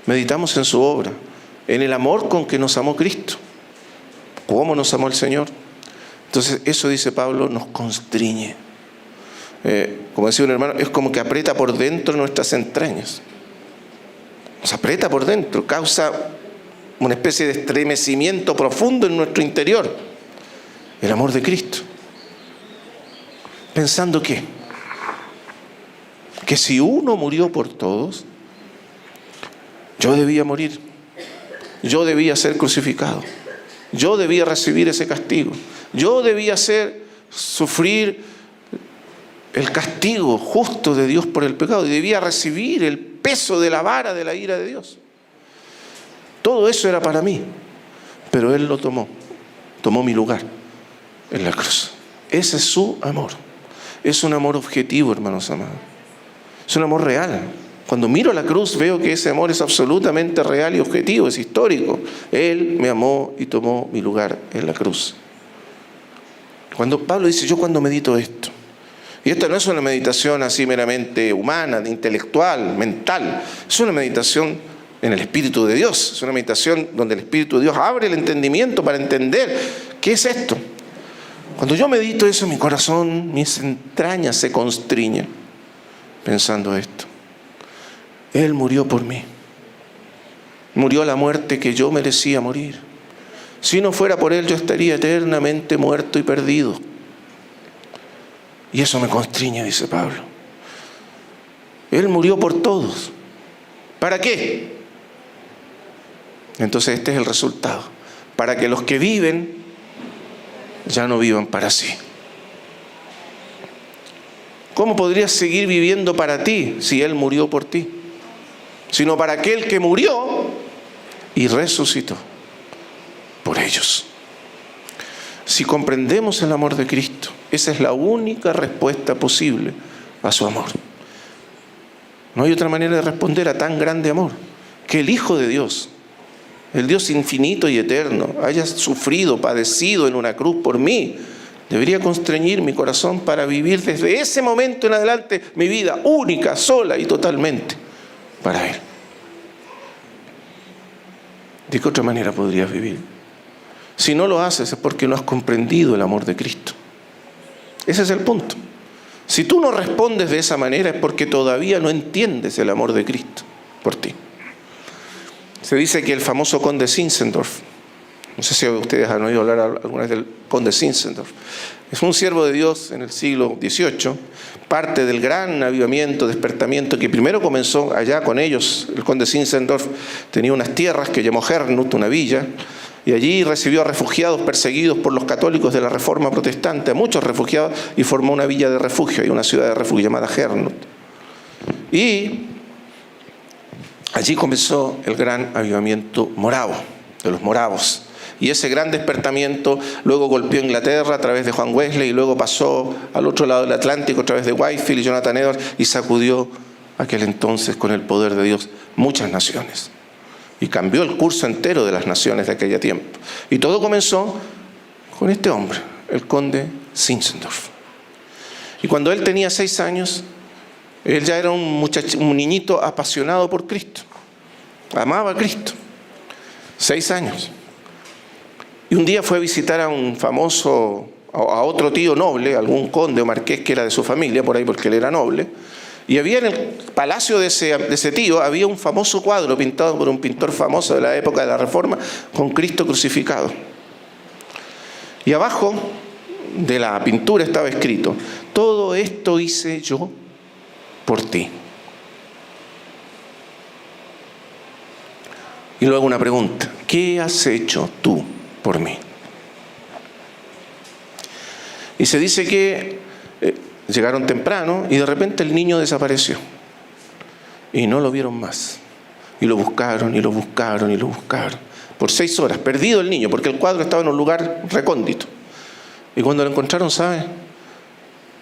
meditamos en su obra, en el amor con que nos amó Cristo, cómo nos amó el Señor. Entonces eso, dice Pablo, nos constriñe. Como decía un hermano, es como que aprieta por dentro nuestras entrañas. Nos aprieta por dentro, causa una especie de estremecimiento profundo en nuestro interior. El amor de Cristo. Pensando que si uno murió por todos, yo debía morir. Yo debía ser crucificado. Yo debía recibir ese castigo. Yo debía sufrir el castigo justo de Dios por el pecado. Y debía recibir el peso de la vara de la ira de Dios. Todo eso era para mí. Pero Él lo tomó. Tomó mi lugar en la cruz. Ese es su amor. Es un amor objetivo, hermanos amados. Es un amor real. Cuando miro la cruz veo que ese amor es absolutamente real y objetivo, es histórico. Él me amó y tomó mi lugar en la cruz. Cuando Pablo dice, yo cuando medito esto, y esta no es una meditación así meramente humana, intelectual, mental, es una meditación en el Espíritu de Dios, es una meditación donde el Espíritu de Dios abre el entendimiento para entender qué es esto. Cuando yo medito eso, mi corazón, mis entrañas se constriñen pensando esto. Él murió por mí. Murió la muerte que yo merecía morir. Si no fuera por Él, yo estaría eternamente muerto y perdido. Y eso me constriñe, dice Pablo. Él murió por todos. ¿Para qué? Entonces este es el resultado. Para que los que viven ya no vivan para sí. ¿Cómo podrías seguir viviendo para ti si Él murió por ti? Sino para aquel que murió y resucitó por ellos. Si comprendemos el amor de Cristo, esa es la única respuesta posible a su amor. No hay otra manera de responder a tan grande amor. Que el Hijo de Dios, el Dios infinito y eterno, haya sufrido, padecido en una cruz por mí, debería constreñir mi corazón para vivir desde ese momento en adelante mi vida única, sola y totalmente para Él. ¿De qué otra manera podrías vivir? Si no lo haces es porque no has comprendido el amor de Cristo. Ese es el punto. Si tú no respondes de esa manera es porque todavía no entiendes el amor de Cristo por ti. Se dice que el famoso conde Zinzendorf, no sé si ustedes han oído hablar alguna vez del conde Zinzendorf, es un siervo de Dios en el siglo XVIII, parte del gran avivamiento, despertamiento que primero comenzó allá con ellos. El conde Zinzendorf tenía unas tierras que llamó Hernut, una villa, y allí recibió a refugiados perseguidos por los católicos de la Reforma Protestante, a muchos refugiados, y formó una villa de refugio y una ciudad de refugio llamada Hernut. Y allí comenzó el gran avivamiento moravo, de los moravos. Y ese gran despertamiento luego golpeó a Inglaterra a través de Juan Wesley y luego pasó al otro lado del Atlántico a través de Whitefield y Jonathan Edwards y sacudió aquel entonces con el poder de Dios muchas naciones. Y cambió el curso entero de las naciones de aquel tiempo. Y todo comenzó con este hombre, el conde Zinzendorf. Y cuando él tenía 6 años, él ya era un niñito apasionado por Cristo. Amaba a Cristo. 6 años. Y un día fue a visitar a un famoso, a otro tío noble, algún conde o marqués que era de su familia, por ahí porque él era noble. Y había en el palacio de ese tío, había un famoso cuadro pintado por un pintor famoso de la época de la Reforma, con Cristo crucificado. Y abajo de la pintura estaba escrito: todo esto hice yo por ti. Y luego una pregunta: ¿qué has hecho tú por mí? Y se dice que llegaron temprano y de repente el niño desapareció. Y no lo vieron más. Y lo buscaron, y lo buscaron, y lo buscaron. Por 6 horas, perdido el niño, porque el cuadro estaba en un lugar recóndito. Y cuando lo encontraron, ¿sabe?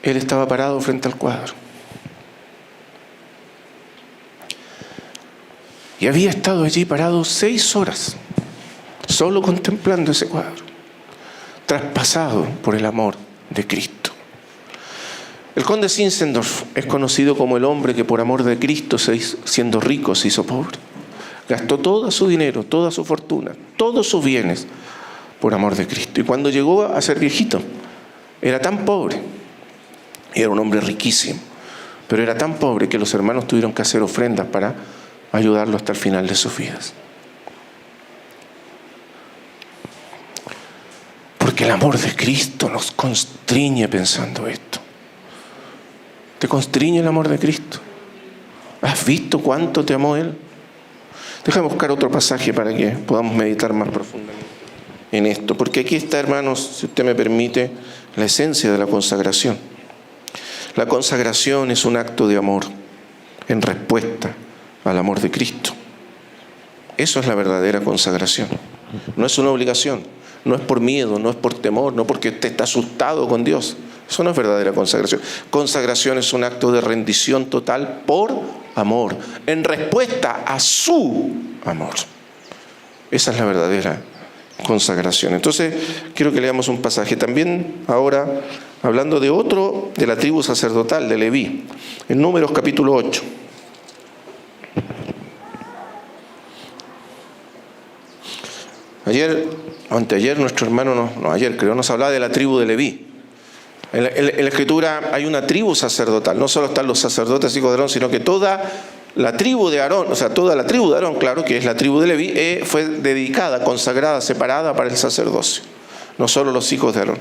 Él estaba parado frente al cuadro. Y había estado allí parado 6 horas, solo contemplando ese cuadro, traspasado por el amor de Cristo. El conde Zinzendorf es conocido como el hombre que por amor de Cristo, siendo rico, se hizo pobre. Gastó todo su dinero, toda su fortuna, todos sus bienes por amor de Cristo. Y cuando llegó a ser viejito, era tan pobre, era un hombre riquísimo, pero era tan pobre que los hermanos tuvieron que hacer ofrendas para ayudarlo hasta el final de sus vidas. Porque el amor de Cristo nos constriñe pensando esto. ¿Te constriñe el amor de Cristo? ¿Has visto cuánto te amó Él? Déjame buscar otro pasaje para que podamos meditar más profundamente en esto. Porque aquí está, hermanos, si usted me permite, la esencia de la consagración. La consagración es un acto de amor en respuesta al amor de Cristo. Eso es la verdadera consagración. No es una obligación, no es por miedo, no es por temor, no porque usted está asustado con Dios. Eso no es verdadera consagración. Consagración es un acto de rendición total por amor, en respuesta a su amor. Esa es la verdadera consagración. Entonces, quiero que leamos un pasaje. También ahora, hablando de otro, de la tribu sacerdotal, de Leví, en Números capítulo 8. Ayer, o anteayer, nuestro hermano, ayer creo, nos hablaba de la tribu de Leví. En la Escritura hay una tribu sacerdotal. No solo están los sacerdotes hijos de Aarón, sino que toda la tribu de Aarón, o sea, toda la tribu de Aarón, claro, que es la tribu de Leví, fue dedicada, consagrada, separada para el sacerdocio. No solo los hijos de Aarón.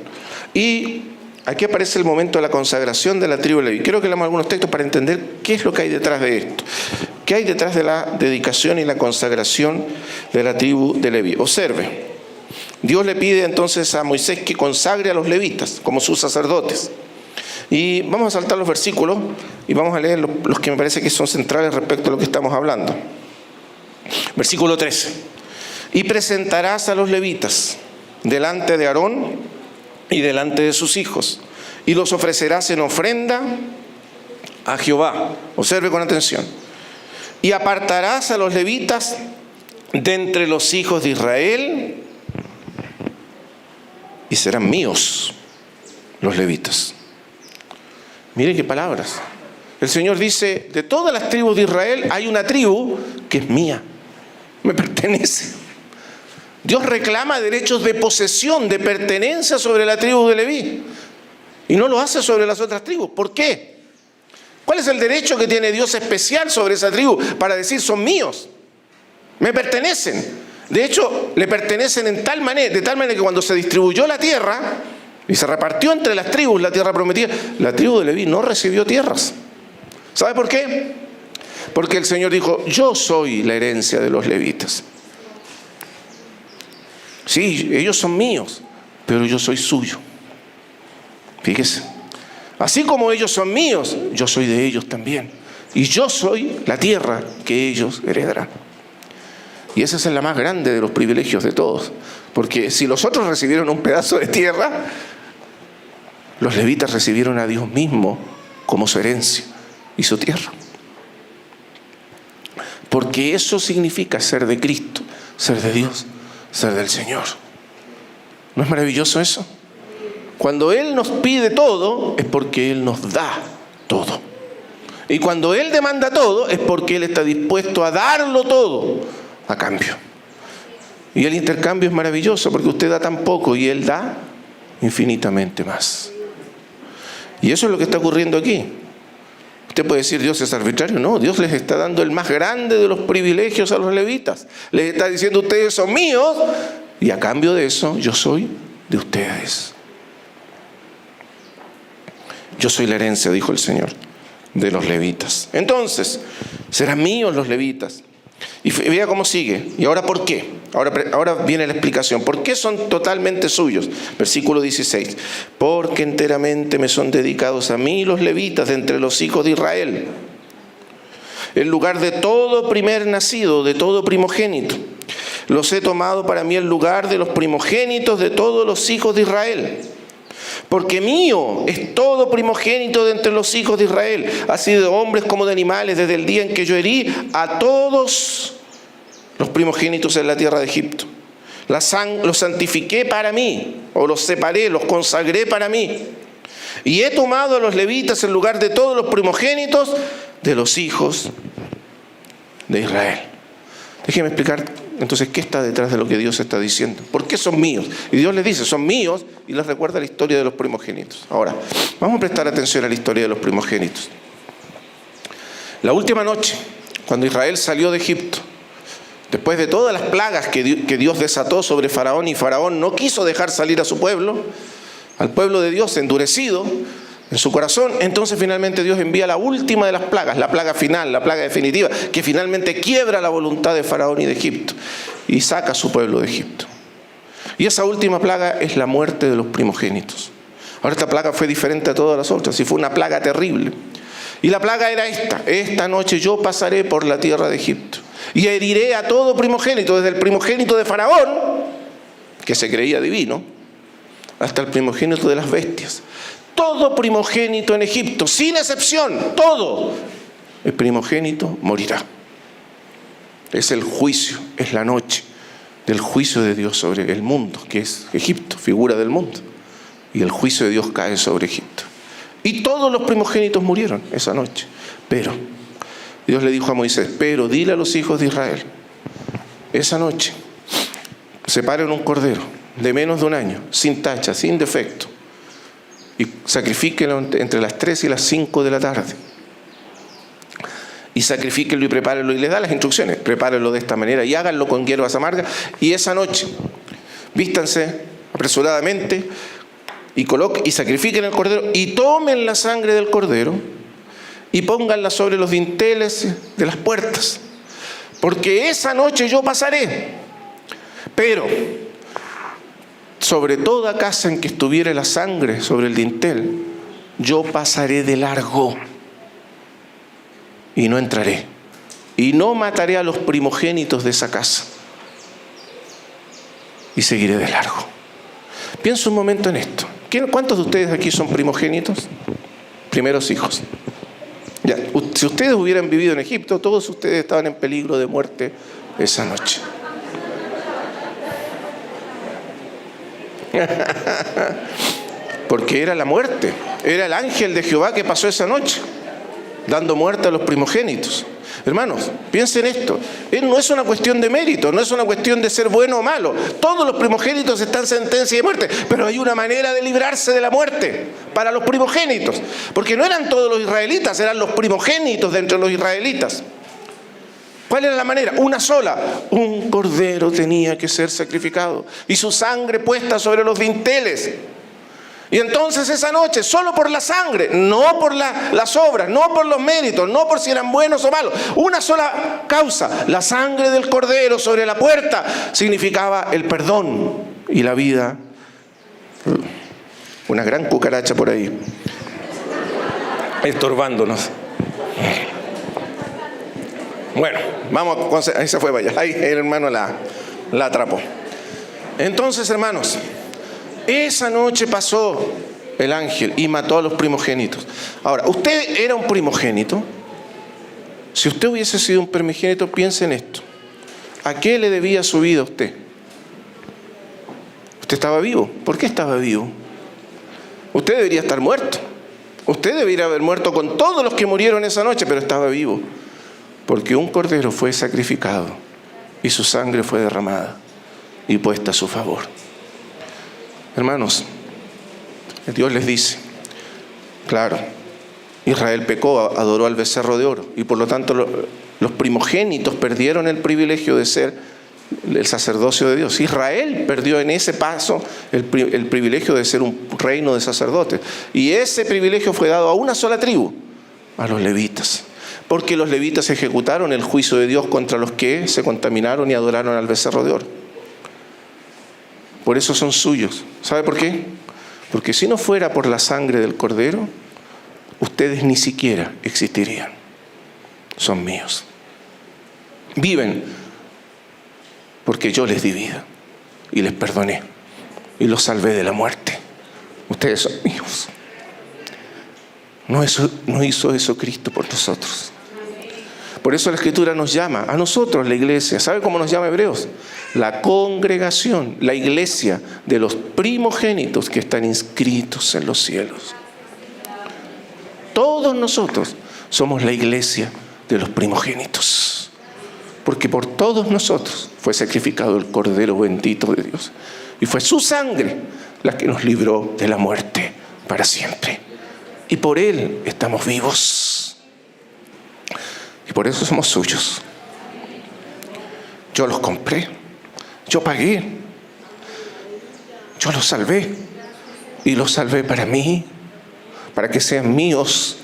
Y aquí aparece el momento de la consagración de la tribu de Leví. Quiero que leamos algunos textos para entender qué es lo que hay detrás de esto. ¿Qué hay detrás de la dedicación y la consagración de la tribu de Leví? Observe. Dios le pide entonces a Moisés que consagre a los levitas como sus sacerdotes. Y vamos a saltar los versículos y vamos a leer los que me parece que son centrales respecto a lo que estamos hablando. Versículo 13. Y presentarás a los levitas delante de Aarón y delante de sus hijos, y los ofrecerás en ofrenda a Jehová. Observe con atención. Y apartarás a los levitas de entre los hijos de Israel, y serán míos los levitas. Mire qué palabras. El Señor dice, de todas las tribus de Israel hay una tribu que es mía, me pertenece. Dios reclama derechos de posesión, de pertenencia sobre la tribu de Leví, y no lo hace sobre las otras tribus. ¿Por qué? ¿Cuál es el derecho que tiene Dios especial sobre esa tribu para decir son míos? Me pertenecen. De hecho, le pertenecen de tal manera que cuando se distribuyó la tierra y se repartió entre las tribus la tierra prometida, la tribu de Leví no recibió tierras. ¿Sabe por qué? Porque el Señor dijo, yo soy la herencia de los levitas. Sí, ellos son míos, pero yo soy suyo. Fíjese. Así como ellos son míos, yo soy de ellos también. Y yo soy la tierra que ellos heredarán. Y esa es la más grande de los privilegios de todos. Porque si los otros recibieron un pedazo de tierra, los levitas recibieron a Dios mismo como su herencia y su tierra. Porque eso significa ser de Cristo, ser de Dios, ser del Señor. ¿No es maravilloso eso? Cuando Él nos pide todo, es porque Él nos da todo. Y cuando Él demanda todo, es porque Él está dispuesto a darlo todo a cambio. Y el intercambio es maravilloso porque usted da tan poco y Él da infinitamente más. Y eso es lo que está ocurriendo aquí. Usted puede decir, Dios es arbitrario. No, Dios les está dando el más grande de los privilegios a los levitas. Les está diciendo, ustedes son míos y a cambio de eso, yo soy de ustedes. Yo soy la herencia, dijo el Señor, de los levitas. Entonces, serán míos los levitas. Y vea cómo sigue. ¿Y ahora por qué? Ahora viene la explicación. ¿Por qué son totalmente suyos? Versículo 16. Porque enteramente me son dedicados a mí los levitas de entre los hijos de Israel, en lugar de todo primer nacido, de todo primogénito. Los he tomado para mí en lugar de los primogénitos de todos los hijos de Israel. Porque mío es todo primogénito de entre los hijos de Israel, así de hombres como de animales, desde el día en que yo herí a todos los primogénitos en la tierra de Egipto. Los santifiqué para mí, o los separé, los consagré para mí. Y he tomado a los levitas en lugar de todos los primogénitos de los hijos de Israel. Déjeme explicar entonces qué está detrás de lo que Dios está diciendo. ¿Por qué son míos? Y Dios les dice, son míos, y les recuerda la historia de los primogénitos. Ahora, vamos a prestar atención a la historia de los primogénitos. La última noche, cuando Israel salió de Egipto, después de todas las plagas que Dios desató sobre Faraón, y Faraón no quiso dejar salir a su pueblo, al pueblo de Dios endurecido en su corazón, entonces finalmente Dios envía la última de las plagas, la plaga final, la plaga definitiva, que finalmente quiebra la voluntad de Faraón y de Egipto, y saca a su pueblo de Egipto. Y esa última plaga es la muerte de los primogénitos. Ahora, esta plaga fue diferente a todas las otras, y fue una plaga terrible. Y la plaga era esta noche yo pasaré por la tierra de Egipto, y heriré a todo primogénito, desde el primogénito de Faraón, que se creía divino, hasta el primogénito de las bestias. Todo primogénito en Egipto, sin excepción, todo el primogénito morirá. Es el juicio, es la noche del juicio de Dios sobre el mundo, que es Egipto, figura del mundo. Y el juicio de Dios cae sobre Egipto. Y todos los primogénitos murieron esa noche. Pero Dios le dijo a Moisés, pero dile a los hijos de Israel, esa noche separen un cordero de menos de un año, sin tacha, sin defecto, y sacrifíquenlo entre las 3 y las 5 de la tarde. Y sacrifíquenlo y prepárenlo. Y les da las instrucciones. Prepárenlo de esta manera y háganlo con hierbas amargas. Y esa noche, vístanse apresuradamente y sacrifiquen el cordero. Y tomen la sangre del cordero y pónganla sobre los dinteles de las puertas. Porque esa noche yo pasaré. Pero sobre toda casa en que estuviere la sangre sobre el dintel, yo pasaré de largo y no entraré. Y no mataré a los primogénitos de esa casa. Y seguiré de largo. Piensa un momento en esto. ¿Cuántos de ustedes aquí son primogénitos? Primeros hijos. Ya, si ustedes hubieran vivido en Egipto, todos ustedes estaban en peligro de muerte esa noche. Porque era la muerte, era el ángel de Jehová que pasó esa noche, dando muerte a los primogénitos. Hermanos, piensen esto, no es una cuestión de mérito, no es una cuestión de ser bueno o malo. Todos los primogénitos están en sentencia de muerte, pero hay una manera de librarse de la muerte para los primogénitos, porque no eran todos los israelitas, eran los primogénitos de entre los israelitas. ¿Cuál era la manera? Una sola. Un cordero tenía que ser sacrificado y su sangre puesta sobre los dinteles. Y entonces esa noche, solo por la sangre, no por las obras, no por los méritos, no por si eran buenos o malos, una sola causa, la sangre del cordero sobre la puerta, significaba el perdón y la vida. Una gran cucaracha por ahí, estorbándonos. Bueno, vamos, ahí se fue para allá. Ahí el hermano la atrapó. Entonces, hermanos, esa noche pasó el ángel y mató a los primogénitos. Ahora, usted era un primogénito. Si usted hubiese sido un primogénito, piense en esto. ¿A qué le debía su vida a usted? Usted estaba vivo. ¿Por qué estaba vivo? Usted debería estar muerto. Usted debería haber muerto con todos los que murieron esa noche, pero estaba vivo. Porque un cordero fue sacrificado y su sangre fue derramada y puesta a su favor. Hermanos, Dios les dice, claro, Israel pecó, adoró al becerro de oro y por lo tanto los primogénitos perdieron el privilegio de ser el sacerdocio de Dios. Israel perdió en ese paso el privilegio de ser un reino de sacerdotes. Y ese privilegio fue dado a una sola tribu, a los levitas. Porque los levitas ejecutaron el juicio de Dios contra los que se contaminaron y adoraron al becerro de oro. Por eso son suyos. ¿Sabe por qué? Porque si no fuera por la sangre del cordero, ustedes ni siquiera existirían. Son míos. Viven porque yo les di vida y les perdoné y los salvé de la muerte Ustedes son míos. No hizo eso Cristo por nosotros. Por eso la Escritura nos llama, a nosotros la iglesia. ¿Sabe cómo nos llama Hebreos? La congregación, la iglesia de los primogénitos que están inscritos en los cielos. Todos nosotros somos la iglesia de los primogénitos. Porque por todos nosotros fue sacrificado el Cordero bendito de Dios. Y fue su sangre la que nos libró de la muerte para siempre. Y por Él estamos vivos. Y por eso somos suyos. Yo los compré. Yo pagué. Yo los salvé. Y los salvé para mí. Para que sean míos.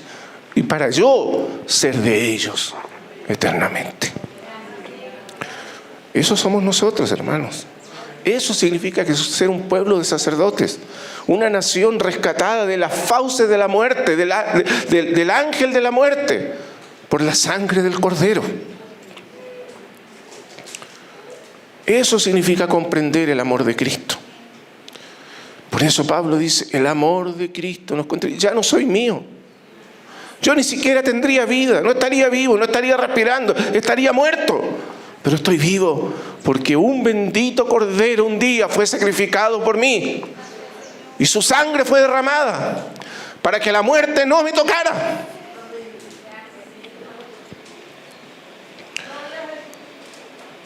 Y para yo ser de ellos eternamente. Eso somos nosotros, hermanos. Eso significa que ser un pueblo de sacerdotes, una nación rescatada de las fauces de la muerte, del ángel de la muerte, por la sangre del Cordero. Eso significa comprender el amor de Cristo. Por eso Pablo dice, el amor de Cristo nos constriñe. Ya no soy mío. Yo ni siquiera tendría vida, no estaría vivo, no estaría respirando, estaría muerto. Pero estoy vivo porque un bendito Cordero un día fue sacrificado por mí. Y su sangre fue derramada para que la muerte no me tocara.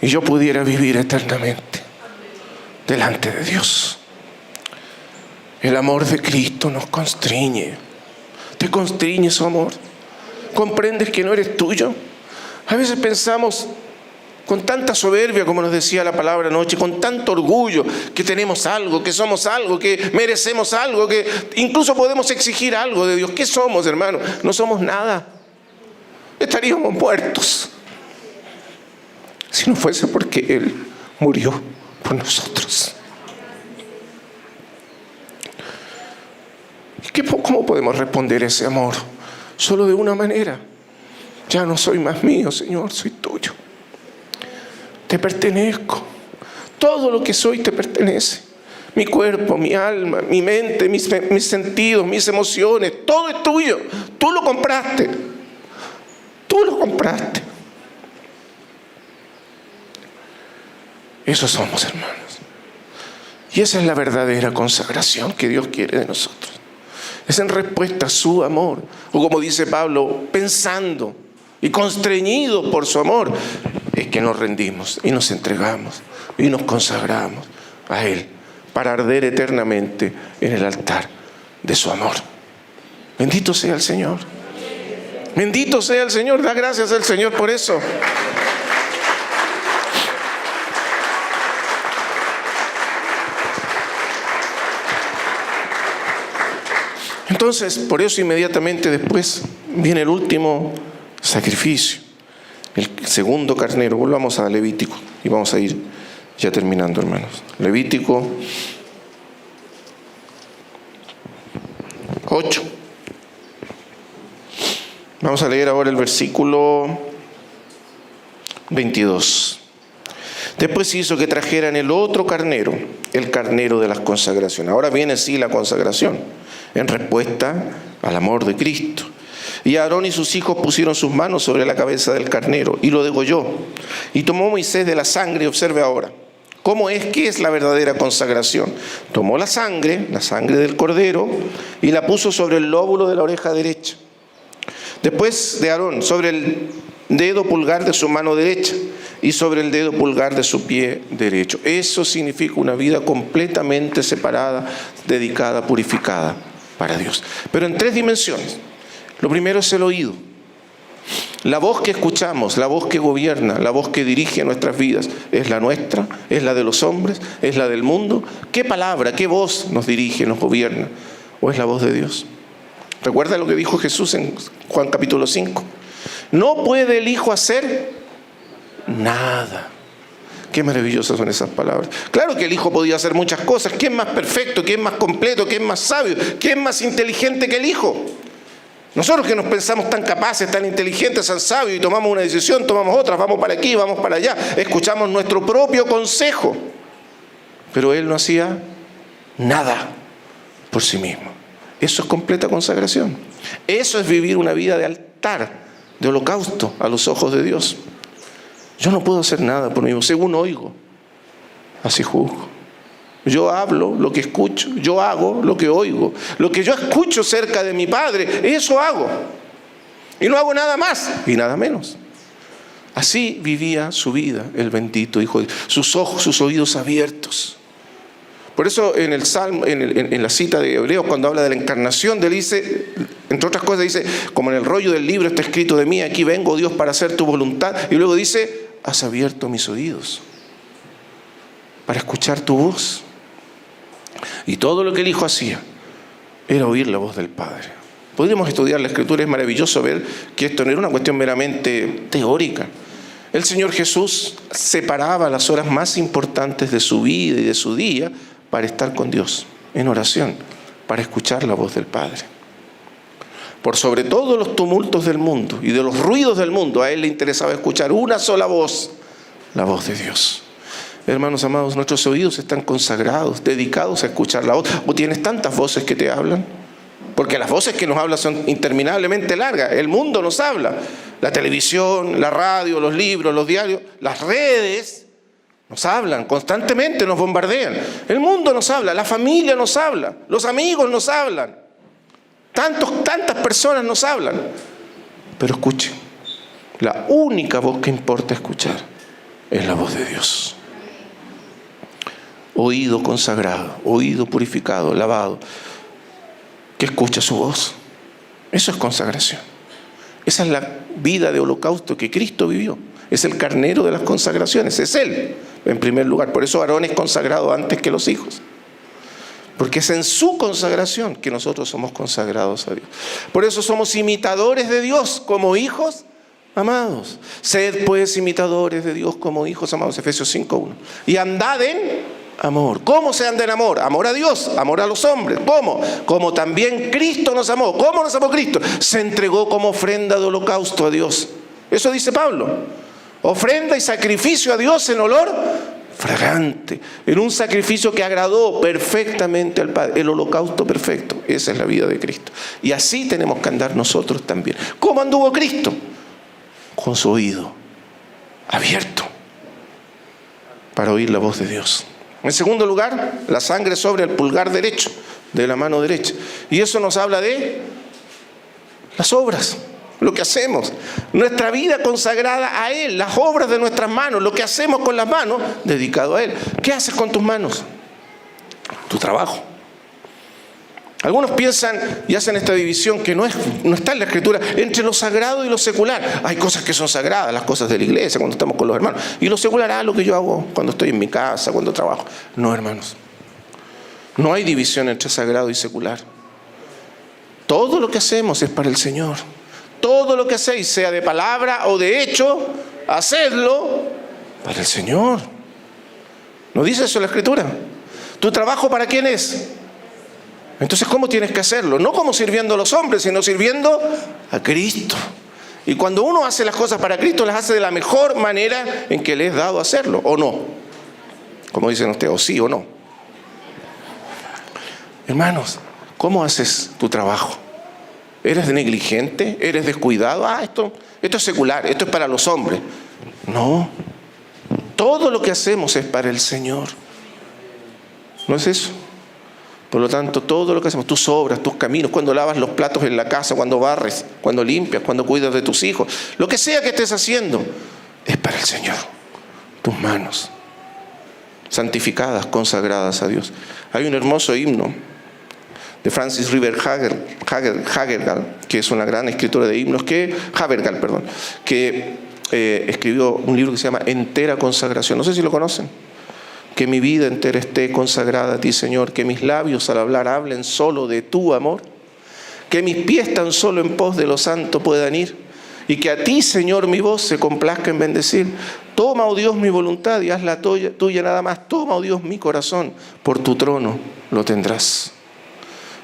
Y yo pudiera vivir eternamente delante de Dios. El amor de Cristo nos constriñe. Te constriñe su amor. ¿Comprendes que no eres tuyo? A veces pensamos con tanta soberbia, como nos decía la palabra anoche, con tanto orgullo, que tenemos algo, que somos algo, que merecemos algo, que incluso podemos exigir algo de Dios. ¿Qué somos, hermano? No somos nada. Estaríamos muertos si no fuese porque Él murió por nosotros. ¿Cómo podemos responder a ese amor? Solo de una manera. Ya no soy más mío, Señor, soy tuyo. Te pertenezco. Todo lo que soy te pertenece. Mi cuerpo, mi alma, mi mente, mis sentidos, mis emociones, todo es tuyo. Tú lo compraste. Tú lo compraste. Eso somos, hermanos. Y esa es la verdadera consagración que Dios quiere de nosotros. Es en respuesta a su amor. O como dice Pablo, pensando y constreñidos por su amor, es que nos rendimos y nos entregamos y nos consagramos a Él para arder eternamente en el altar de su amor. Bendito sea el Señor. Bendito sea el Señor. Da gracias al Señor por eso. Entonces, por eso inmediatamente después viene el último sacrificio, el segundo carnero. Volvamos a Levítico y vamos a ir ya terminando, hermanos. Levítico 8. Vamos a leer ahora el versículo 22. Después hizo que trajeran el otro carnero, el carnero de las consagraciones. Ahora viene sí la consagración, en respuesta al amor de Cristo. Y Aarón y sus hijos pusieron sus manos sobre la cabeza del carnero y lo degolló. Y tomó Moisés de la sangre, observe ahora, ¿qué es la verdadera consagración? Tomó la sangre del cordero, y la puso sobre el lóbulo de la oreja derecha. Después de Aarón, sobre el dedo pulgar de su mano derecha y sobre el dedo pulgar de su pie derecho. Eso significa una vida completamente separada, dedicada, purificada para Dios. Pero en 3 dimensiones. Lo primero es el oído. La voz que escuchamos, la voz que gobierna, la voz que dirige nuestras vidas, ¿es la nuestra? ¿Es la de los hombres? ¿Es la del mundo? ¿Qué palabra, qué voz nos dirige, nos gobierna? ¿O es la voz de Dios? ¿Recuerda lo que dijo Jesús en Juan capítulo 5? No puede el Hijo hacer nada. Qué maravillosas son esas palabras. Claro que el Hijo podía hacer muchas cosas. ¿Quién es más perfecto? ¿Quién es más completo? ¿Quién es más sabio? ¿Quién es más inteligente que el Hijo? Nosotros que nos pensamos tan capaces, tan inteligentes, tan sabios, y tomamos una decisión, tomamos otra, vamos para aquí, vamos para allá, escuchamos nuestro propio consejo. Pero Él no hacía nada. por sí mismo. Eso es completa consagración. Eso es vivir una vida de altar, de holocausto a los ojos de Dios. Yo no puedo hacer nada por mí mismo. Según oigo, así juzgo. Yo hablo lo que escucho, yo hago lo que oigo. Lo que yo escucho cerca de mi Padre, eso hago. Y no hago nada más y nada menos. Así vivía su vida el bendito Hijo de Dios. Sus ojos, sus oídos abiertos. Por eso en el Salmo, en la cita de Hebreos, cuando habla de la encarnación, él dice, entre otras cosas, dice, como en el rollo del libro está escrito de mí, aquí vengo, Dios, para hacer tu voluntad. Y luego dice, has abierto mis oídos para escuchar tu voz. Y todo lo que el Hijo hacía era oír la voz del Padre. Podríamos estudiar la Escritura, es maravilloso ver que esto no era una cuestión meramente teórica. El Señor Jesús separaba las horas más importantes de su vida y de su día para estar con Dios, en oración, para escuchar la voz del Padre. Por sobre todos los tumultos del mundo y de los ruidos del mundo, a Él le interesaba escuchar una sola voz, la voz de Dios. Hermanos amados, nuestros oídos están consagrados, dedicados a escuchar la voz. ¿O tienes tantas voces que te hablan? Porque las voces que nos hablan son interminablemente largas. El mundo nos habla. La televisión, la radio, los libros, los diarios, las redes nos hablan constantemente, nos bombardean. El mundo nos habla, la familia nos habla, los amigos nos hablan. Tantas personas nos hablan. Pero escuchen, la única voz que importa escuchar es la voz de Dios. Oído consagrado, oído purificado, lavado, que escucha su voz. Eso es consagración. Esa es la vida de holocausto que Cristo vivió. Es el carnero de las consagraciones, es Él, en primer lugar. Por eso Aarón es consagrado antes que los hijos. Porque es en su consagración que nosotros somos consagrados a Dios. Por eso somos imitadores de Dios como hijos amados. Sed pues imitadores de Dios como hijos amados, Efesios 5:1. Y andad en amor. ¿Cómo se anda en amor? Amor a Dios, amor a los hombres. ¿Cómo? Como también Cristo nos amó. ¿Cómo nos amó Cristo? Se entregó como ofrenda de holocausto a Dios. Eso dice Pablo. Ofrenda y sacrificio a Dios en olor fragante. En un sacrificio que agradó perfectamente al Padre. El holocausto perfecto. Esa es la vida de Cristo. Y así tenemos que andar nosotros también. ¿Cómo anduvo Cristo? Con su oído abierto para oír la voz de Dios. En segundo lugar, la sangre sobre el pulgar derecho de la mano derecha. Y eso nos habla de las obras, lo que hacemos. Nuestra vida consagrada a Él, las obras de nuestras manos, lo que hacemos con las manos, dedicado a Él. ¿Qué haces con tus manos? Tu trabajo. Algunos piensan y hacen esta división que no está en la Escritura, entre lo sagrado y lo secular. Hay cosas que son sagradas, las cosas de la iglesia, cuando estamos con los hermanos. Y lo secular, lo que yo hago cuando estoy en mi casa, cuando trabajo. No, hermanos. No hay división entre sagrado y secular. Todo lo que hacemos es para el Señor. Todo lo que hacéis, sea de palabra o de hecho, hacedlo para el Señor. ¿No dice eso la Escritura? ¿Tu trabajo para quién es? Entonces, ¿cómo tienes que hacerlo? No como sirviendo a los hombres, sino sirviendo a Cristo. Y cuando uno hace las cosas para Cristo, las hace de la mejor manera en que le es dado hacerlo, ¿o no? Como dicen ustedes, o sí o no. Hermanos, ¿cómo haces tu trabajo? ¿Eres negligente? ¿Eres descuidado? Esto es secular, esto es para los hombres. No. Todo lo que hacemos es para el Señor. ¿No es eso? Por lo tanto, todo lo que hacemos, tus obras, tus caminos, cuando lavas los platos en la casa, cuando barres, cuando limpias, cuando cuidas de tus hijos, lo que sea que estés haciendo, es para el Señor. Tus manos, santificadas, consagradas a Dios. Hay un hermoso himno de Francis River Havergal, que es una gran escritora de himnos, que escribió un libro que se llama Entera Consagración. No sé si lo conocen. Que mi vida entera esté consagrada a ti, Señor. Que mis labios al hablar hablen solo de tu amor. Que mis pies tan solo en pos de lo santo puedan ir. Y que a ti, Señor, mi voz se complazca en bendecir. Toma, oh Dios, mi voluntad y hazla tuya nada más. Toma, oh Dios, mi corazón. Por tu trono lo tendrás.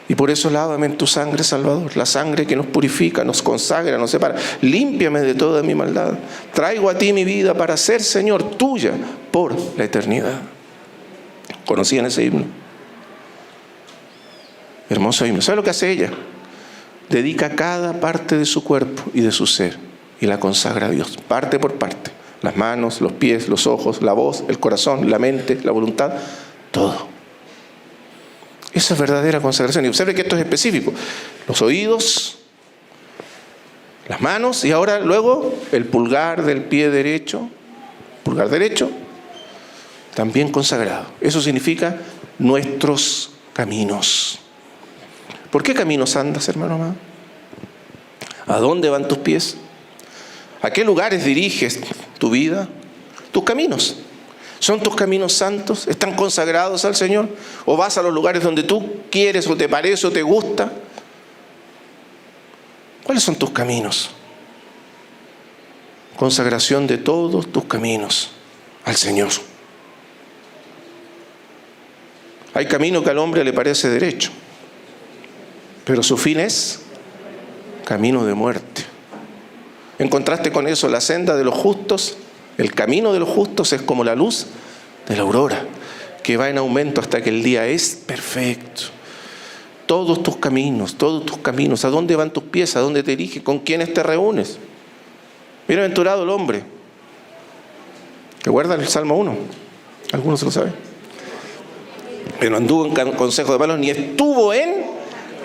Y por eso lávame en tu sangre, Salvador. La sangre que nos purifica, nos consagra, nos separa. Límpiame de toda mi maldad. Traigo a ti mi vida para ser, Señor, tuya por la eternidad. ¿Conocían ese himno? Hermoso himno. ¿Sabe lo que hace ella? Dedica cada parte de su cuerpo y de su ser y la consagra a Dios, parte por parte. Las manos, los pies, los ojos, la voz, el corazón, la mente, la voluntad, todo. Esa es verdadera consagración. Y observe que esto es específico. Los oídos, las manos y ahora luego el pulgar del pie derecho, pulgar derecho, también consagrado. Eso significa nuestros caminos. ¿Por qué caminos andas, hermano amado? ¿A dónde van tus pies? ¿A qué lugares diriges tu vida? Tus caminos. ¿Son tus caminos santos? ¿Están consagrados al Señor? ¿O vas a los lugares donde tú quieres o te parece o te gusta? ¿Cuáles son tus caminos? Consagración de todos tus caminos al Señor. Hay camino que al hombre le parece derecho, pero su fin es camino de muerte. En contraste con eso, la senda de los justos, el camino de los justos es como la luz de la aurora, que va en aumento hasta que el día es perfecto. Todos tus caminos, ¿a dónde van tus pies? ¿A dónde te diriges? ¿Con quiénes te reúnes? Bienaventurado el hombre. ¿Recuerdan el Salmo 1? Algunos se lo saben. Pero no anduvo en consejo de malos, ni estuvo en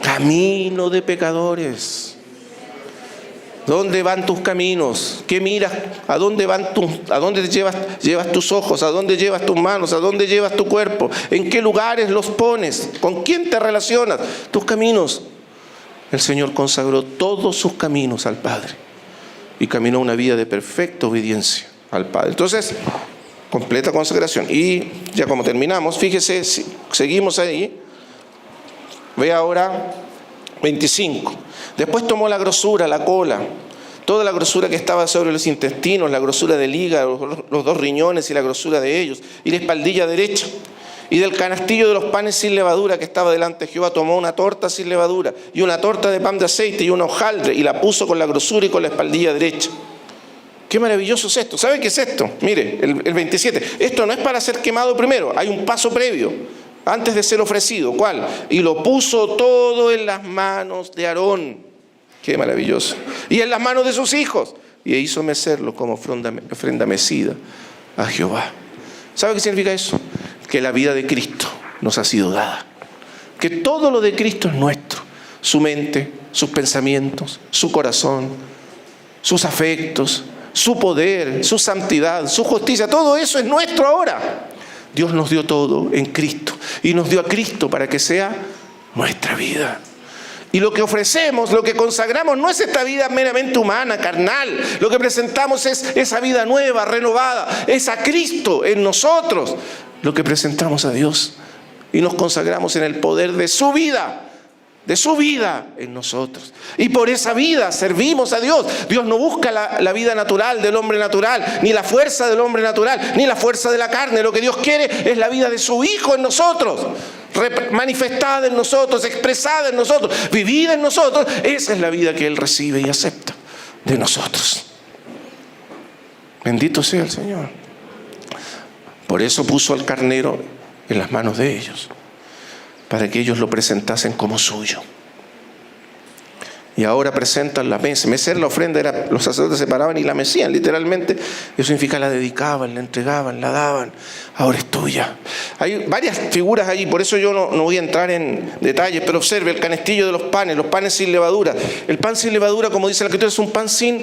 camino de pecadores. ¿Dónde van tus caminos? ¿Qué miras? ¿A dónde te llevas tus ojos? ¿A dónde llevas tus manos? ¿A dónde llevas tu cuerpo? ¿En qué lugares los pones? ¿Con quién te relacionas? Tus caminos. El Señor consagró todos sus caminos al Padre y caminó una vida de perfecta obediencia al Padre. Entonces, completa consagración. Y ya como terminamos, fíjese, seguimos ahí. Ve ahora 25. Después tomó la grosura, la cola, toda la grosura que estaba sobre los intestinos, la grosura del hígado, los 2 riñones y la grosura de ellos, y la espaldilla derecha. Y del canastillo de los panes sin levadura que estaba delante de Jehová, tomó una torta sin levadura y una torta de pan de aceite y un hojaldre, y la puso con la grosura y con la espaldilla derecha. Qué maravilloso es esto. ¿Sabe qué es esto? Mire, el 27. Esto no es para ser quemado primero, hay un paso previo. Antes de ser ofrecido, ¿cuál? Y lo puso todo en las manos de Aarón. Qué maravilloso. Y en las manos de sus hijos. Y hizo mecerlo como ofrenda mecida a Jehová. ¿Sabe qué significa eso? Que la vida de Cristo nos ha sido dada. Que todo lo de Cristo es nuestro. Su mente, sus pensamientos, su corazón, sus afectos, su poder, su santidad, su justicia. Todo eso es nuestro ahora. Dios nos dio todo en Cristo y nos dio a Cristo para que sea nuestra vida. Y lo que ofrecemos, lo que consagramos no es esta vida meramente humana, carnal. Lo que presentamos es esa vida nueva, renovada. Es a Cristo en nosotros. Lo que presentamos a Dios y nos consagramos en el poder de su vida en nosotros. Y por esa vida servimos a Dios. Dios no busca la vida natural del hombre natural, ni la fuerza del hombre natural, ni la fuerza de la carne. Lo que Dios quiere es la vida de su Hijo en nosotros, manifestada en nosotros, expresada en nosotros, vivida en nosotros. Esa es la vida que Él recibe y acepta de nosotros. Bendito sea el Señor. Por eso puso al carnero en las manos de ellos, para que ellos lo presentasen como suyo. Y ahora presentan la mesa. Mecer la ofrenda era, los sacerdotes se paraban y la mecían, literalmente. Eso significa la dedicaban, la entregaban, la daban. Ahora es tuya. Hay varias figuras allí, por eso yo no voy a entrar en detalles, pero observe el canastillo de los panes sin levadura. El pan sin levadura, como dice la Escritura, es un pan sin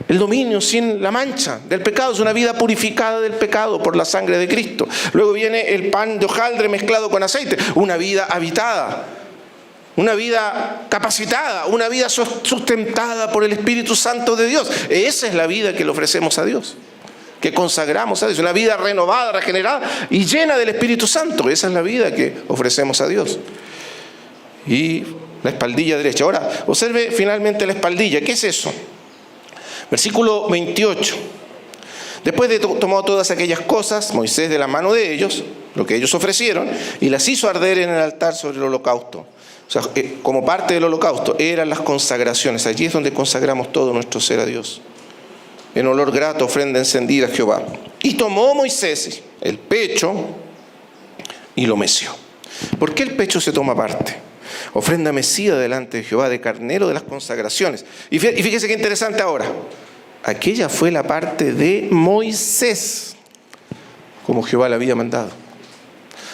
el dominio, sin la mancha del pecado. Es una vida purificada del pecado por la sangre de Cristo. Luego viene el pan de hojaldre mezclado con aceite. Una vida habitada, una vida capacitada, una vida sustentada por el Espíritu Santo de Dios. Esa es la vida que le ofrecemos a Dios, que consagramos a Dios. Una vida renovada, regenerada y llena del Espíritu Santo. Esa es la vida que ofrecemos a Dios. Y la espaldilla derecha. Ahora, observe finalmente la espaldilla. ¿Qué es eso? Versículo 28. Después de tomar todas aquellas cosas, Moisés de la mano de ellos, lo que ellos ofrecieron, y las hizo arder en el altar sobre el holocausto. O sea, como parte del holocausto, eran las consagraciones. Allí es donde consagramos todo nuestro ser a Dios. En olor grato, ofrenda encendida a Jehová. Y tomó Moisés el pecho y lo meció. ¿Por qué el pecho se toma aparte? Ofrenda mecida delante de Jehová, de carnero de las consagraciones. Y fíjese qué interesante ahora. Aquella fue la parte de Moisés, como Jehová le había mandado.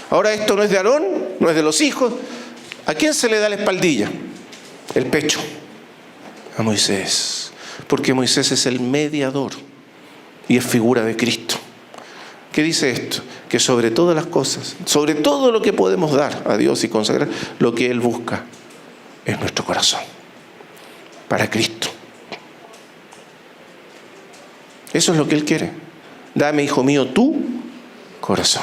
Ahora esto no es de Aarón, no es de los hijos. ¿A quién se le da la espaldilla? El pecho. A Moisés. Porque Moisés es el mediador y es figura de Cristo. ¿Qué dice esto? Que sobre todas las cosas, sobre todo lo que podemos dar a Dios y consagrar, lo que Él busca es nuestro corazón. Para Cristo. Eso es lo que Él quiere. Dame, hijo mío, tu corazón.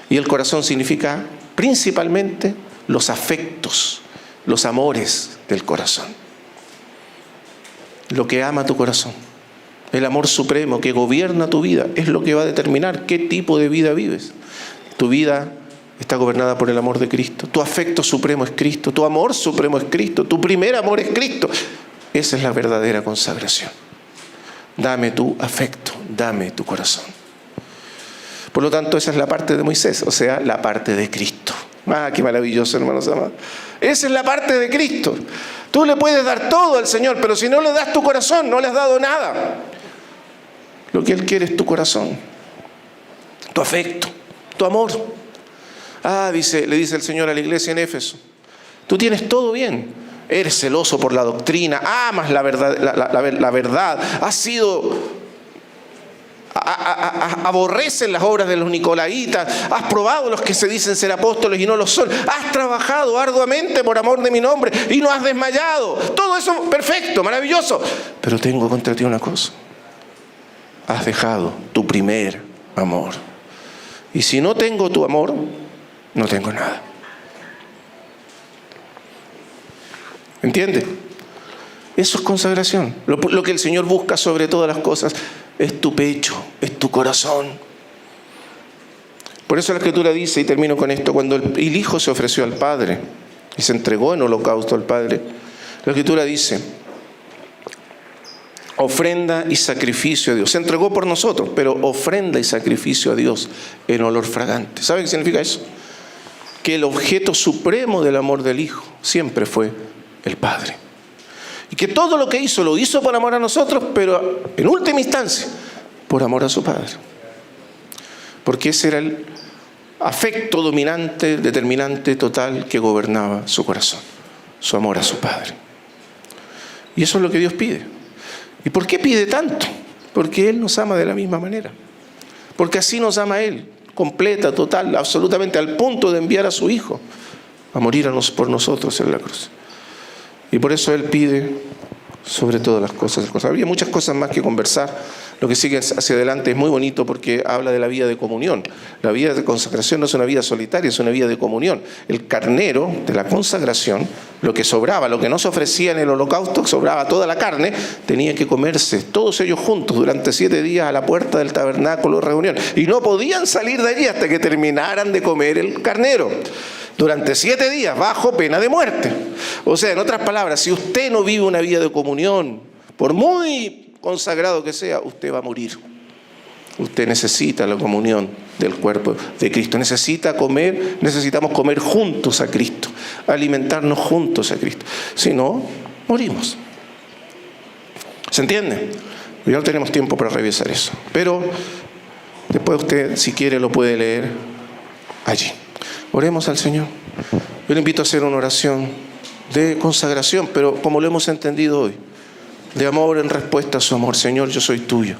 Y el corazón significa principalmente los afectos, los amores del corazón. Lo que ama tu corazón. El amor supremo que gobierna tu vida es lo que va a determinar qué tipo de vida vives. Tu vida está gobernada por el amor de Cristo. Tu afecto supremo es Cristo. Tu amor supremo es Cristo. Tu primer amor es Cristo. Esa es la verdadera consagración. Dame tu afecto, dame tu corazón. Por lo tanto, esa es la parte de Moisés, o sea, la parte de Cristo. ¡Ah, qué maravilloso, hermanos amados! Esa es la parte de Cristo. Tú le puedes dar todo al Señor, pero si no le das tu corazón, no le has dado nada. Lo que Él quiere es tu corazón, tu afecto, tu amor. Le dice el Señor a la iglesia en Éfeso, tú tienes todo bien. Eres celoso por la doctrina, amas la verdad, aborrecen las obras de los nicolaitas, has probado los que se dicen ser apóstoles y no lo son, has trabajado arduamente por amor de mi nombre y no has desmayado. Todo eso perfecto, maravilloso. Pero tengo contra ti una cosa. Has dejado tu primer amor. Y si no tengo tu amor, no tengo nada. ¿Entiendes? Eso es consagración. Lo que el Señor busca sobre todas las cosas es tu pecho, es tu corazón. Por eso la Escritura dice, y termino con esto, cuando el Hijo se ofreció al Padre y se entregó en holocausto al Padre, la Escritura dice, ofrenda y sacrificio a Dios. Se entregó por nosotros, pero ofrenda y sacrificio a Dios en olor fragante. ¿Sabe qué significa eso? Que el objeto supremo del amor del Hijo siempre fue el Padre. Y que todo lo que hizo, lo hizo por amor a nosotros, pero en última instancia, por amor a su Padre. Porque ese era el afecto dominante, determinante, total, que gobernaba su corazón. Su amor a su Padre. Y eso es lo que Dios pide. ¿Y por qué pide tanto? Porque Él nos ama de la misma manera. Porque así nos ama Él, completa, total, absolutamente, al punto de enviar a su Hijo a morir por nosotros en la cruz. Y por eso Él pide sobre todas las cosas. Había muchas cosas más que conversar. Lo que sigue hacia adelante es muy bonito porque habla de la vida de comunión. La vida de consagración no es una vida solitaria, es una vida de comunión. El carnero de la consagración, lo que sobraba, lo que no se ofrecía en el holocausto, sobraba toda la carne, tenía que comerse todos ellos juntos durante 7 días a la puerta del tabernáculo de reunión. Y no podían salir de allí hasta que terminaran de comer el carnero. Durante 7 días, bajo pena de muerte. O sea, en otras palabras, si usted no vive una vida de comunión, por muy consagrado que sea, usted va a morir. Usted necesita la comunión del cuerpo de Cristo. Necesitamos comer juntos a Cristo, alimentarnos juntos a Cristo. Si no, morimos. ¿Se entiende? Ya no tenemos tiempo para revisar eso. Pero después usted, si quiere, lo puede leer allí. Oremos al Señor. Yo le invito a hacer una oración de consagración, pero como lo hemos entendido hoy, de amor en respuesta a su amor. Señor, yo soy tuyo.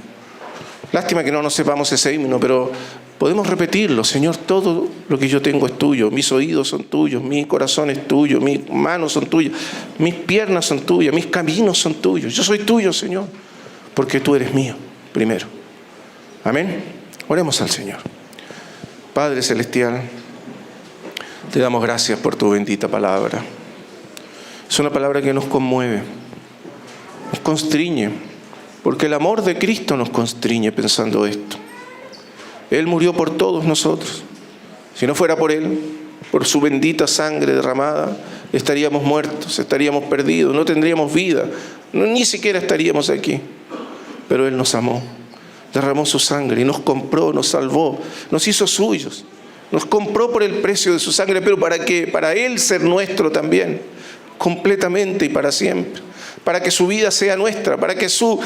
Lástima que no nos sepamos ese himno, pero podemos repetirlo. Señor, todo lo que yo tengo es tuyo. Mis oídos son tuyos, mi corazón es tuyo, mis manos son tuyas, mis piernas son tuyas, mis caminos son tuyos. Yo soy tuyo, Señor, porque tú eres mío primero. Amén. Oremos al Señor. Padre Celestial, te damos gracias por tu bendita palabra. Es una palabra que nos conmueve, nos constriñe, porque el amor de Cristo nos constriñe pensando esto. Él murió por todos nosotros. Si no fuera por Él, por su bendita sangre derramada, estaríamos muertos, estaríamos perdidos, no tendríamos vida, ni siquiera estaríamos aquí. Pero Él nos amó, derramó su sangre y nos compró, nos salvó, nos hizo suyos. nos compró por el precio de su sangre, pero ¿para qué? Para Él ser nuestro también, completamente y para siempre. Para que su vida sea nuestra, para que su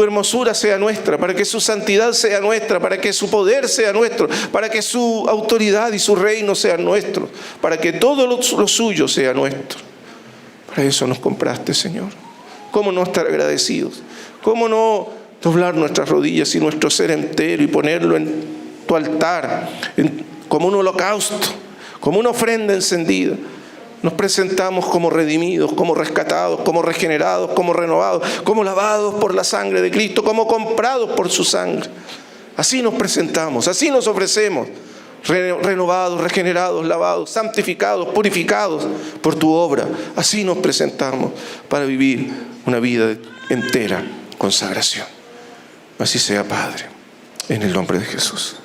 hermosura sea nuestra, para que su santidad sea nuestra, para que su poder sea nuestro, para que su autoridad y su reino sean nuestros, para que todo lo suyo sea nuestro. Para eso nos compraste, Señor. ¿Cómo no estar agradecidos? ¿Cómo no doblar nuestras rodillas y nuestro ser entero y ponerlo en tu altar, como un holocausto, como una ofrenda encendida? Nos presentamos como redimidos, como rescatados, como regenerados, como renovados, como lavados por la sangre de Cristo, como comprados por su sangre. Así nos presentamos, así nos ofrecemos, renovados, regenerados, lavados, santificados, purificados por tu obra. Así nos presentamos para vivir una vida entera, consagración. Así sea, Padre, en el nombre de Jesús.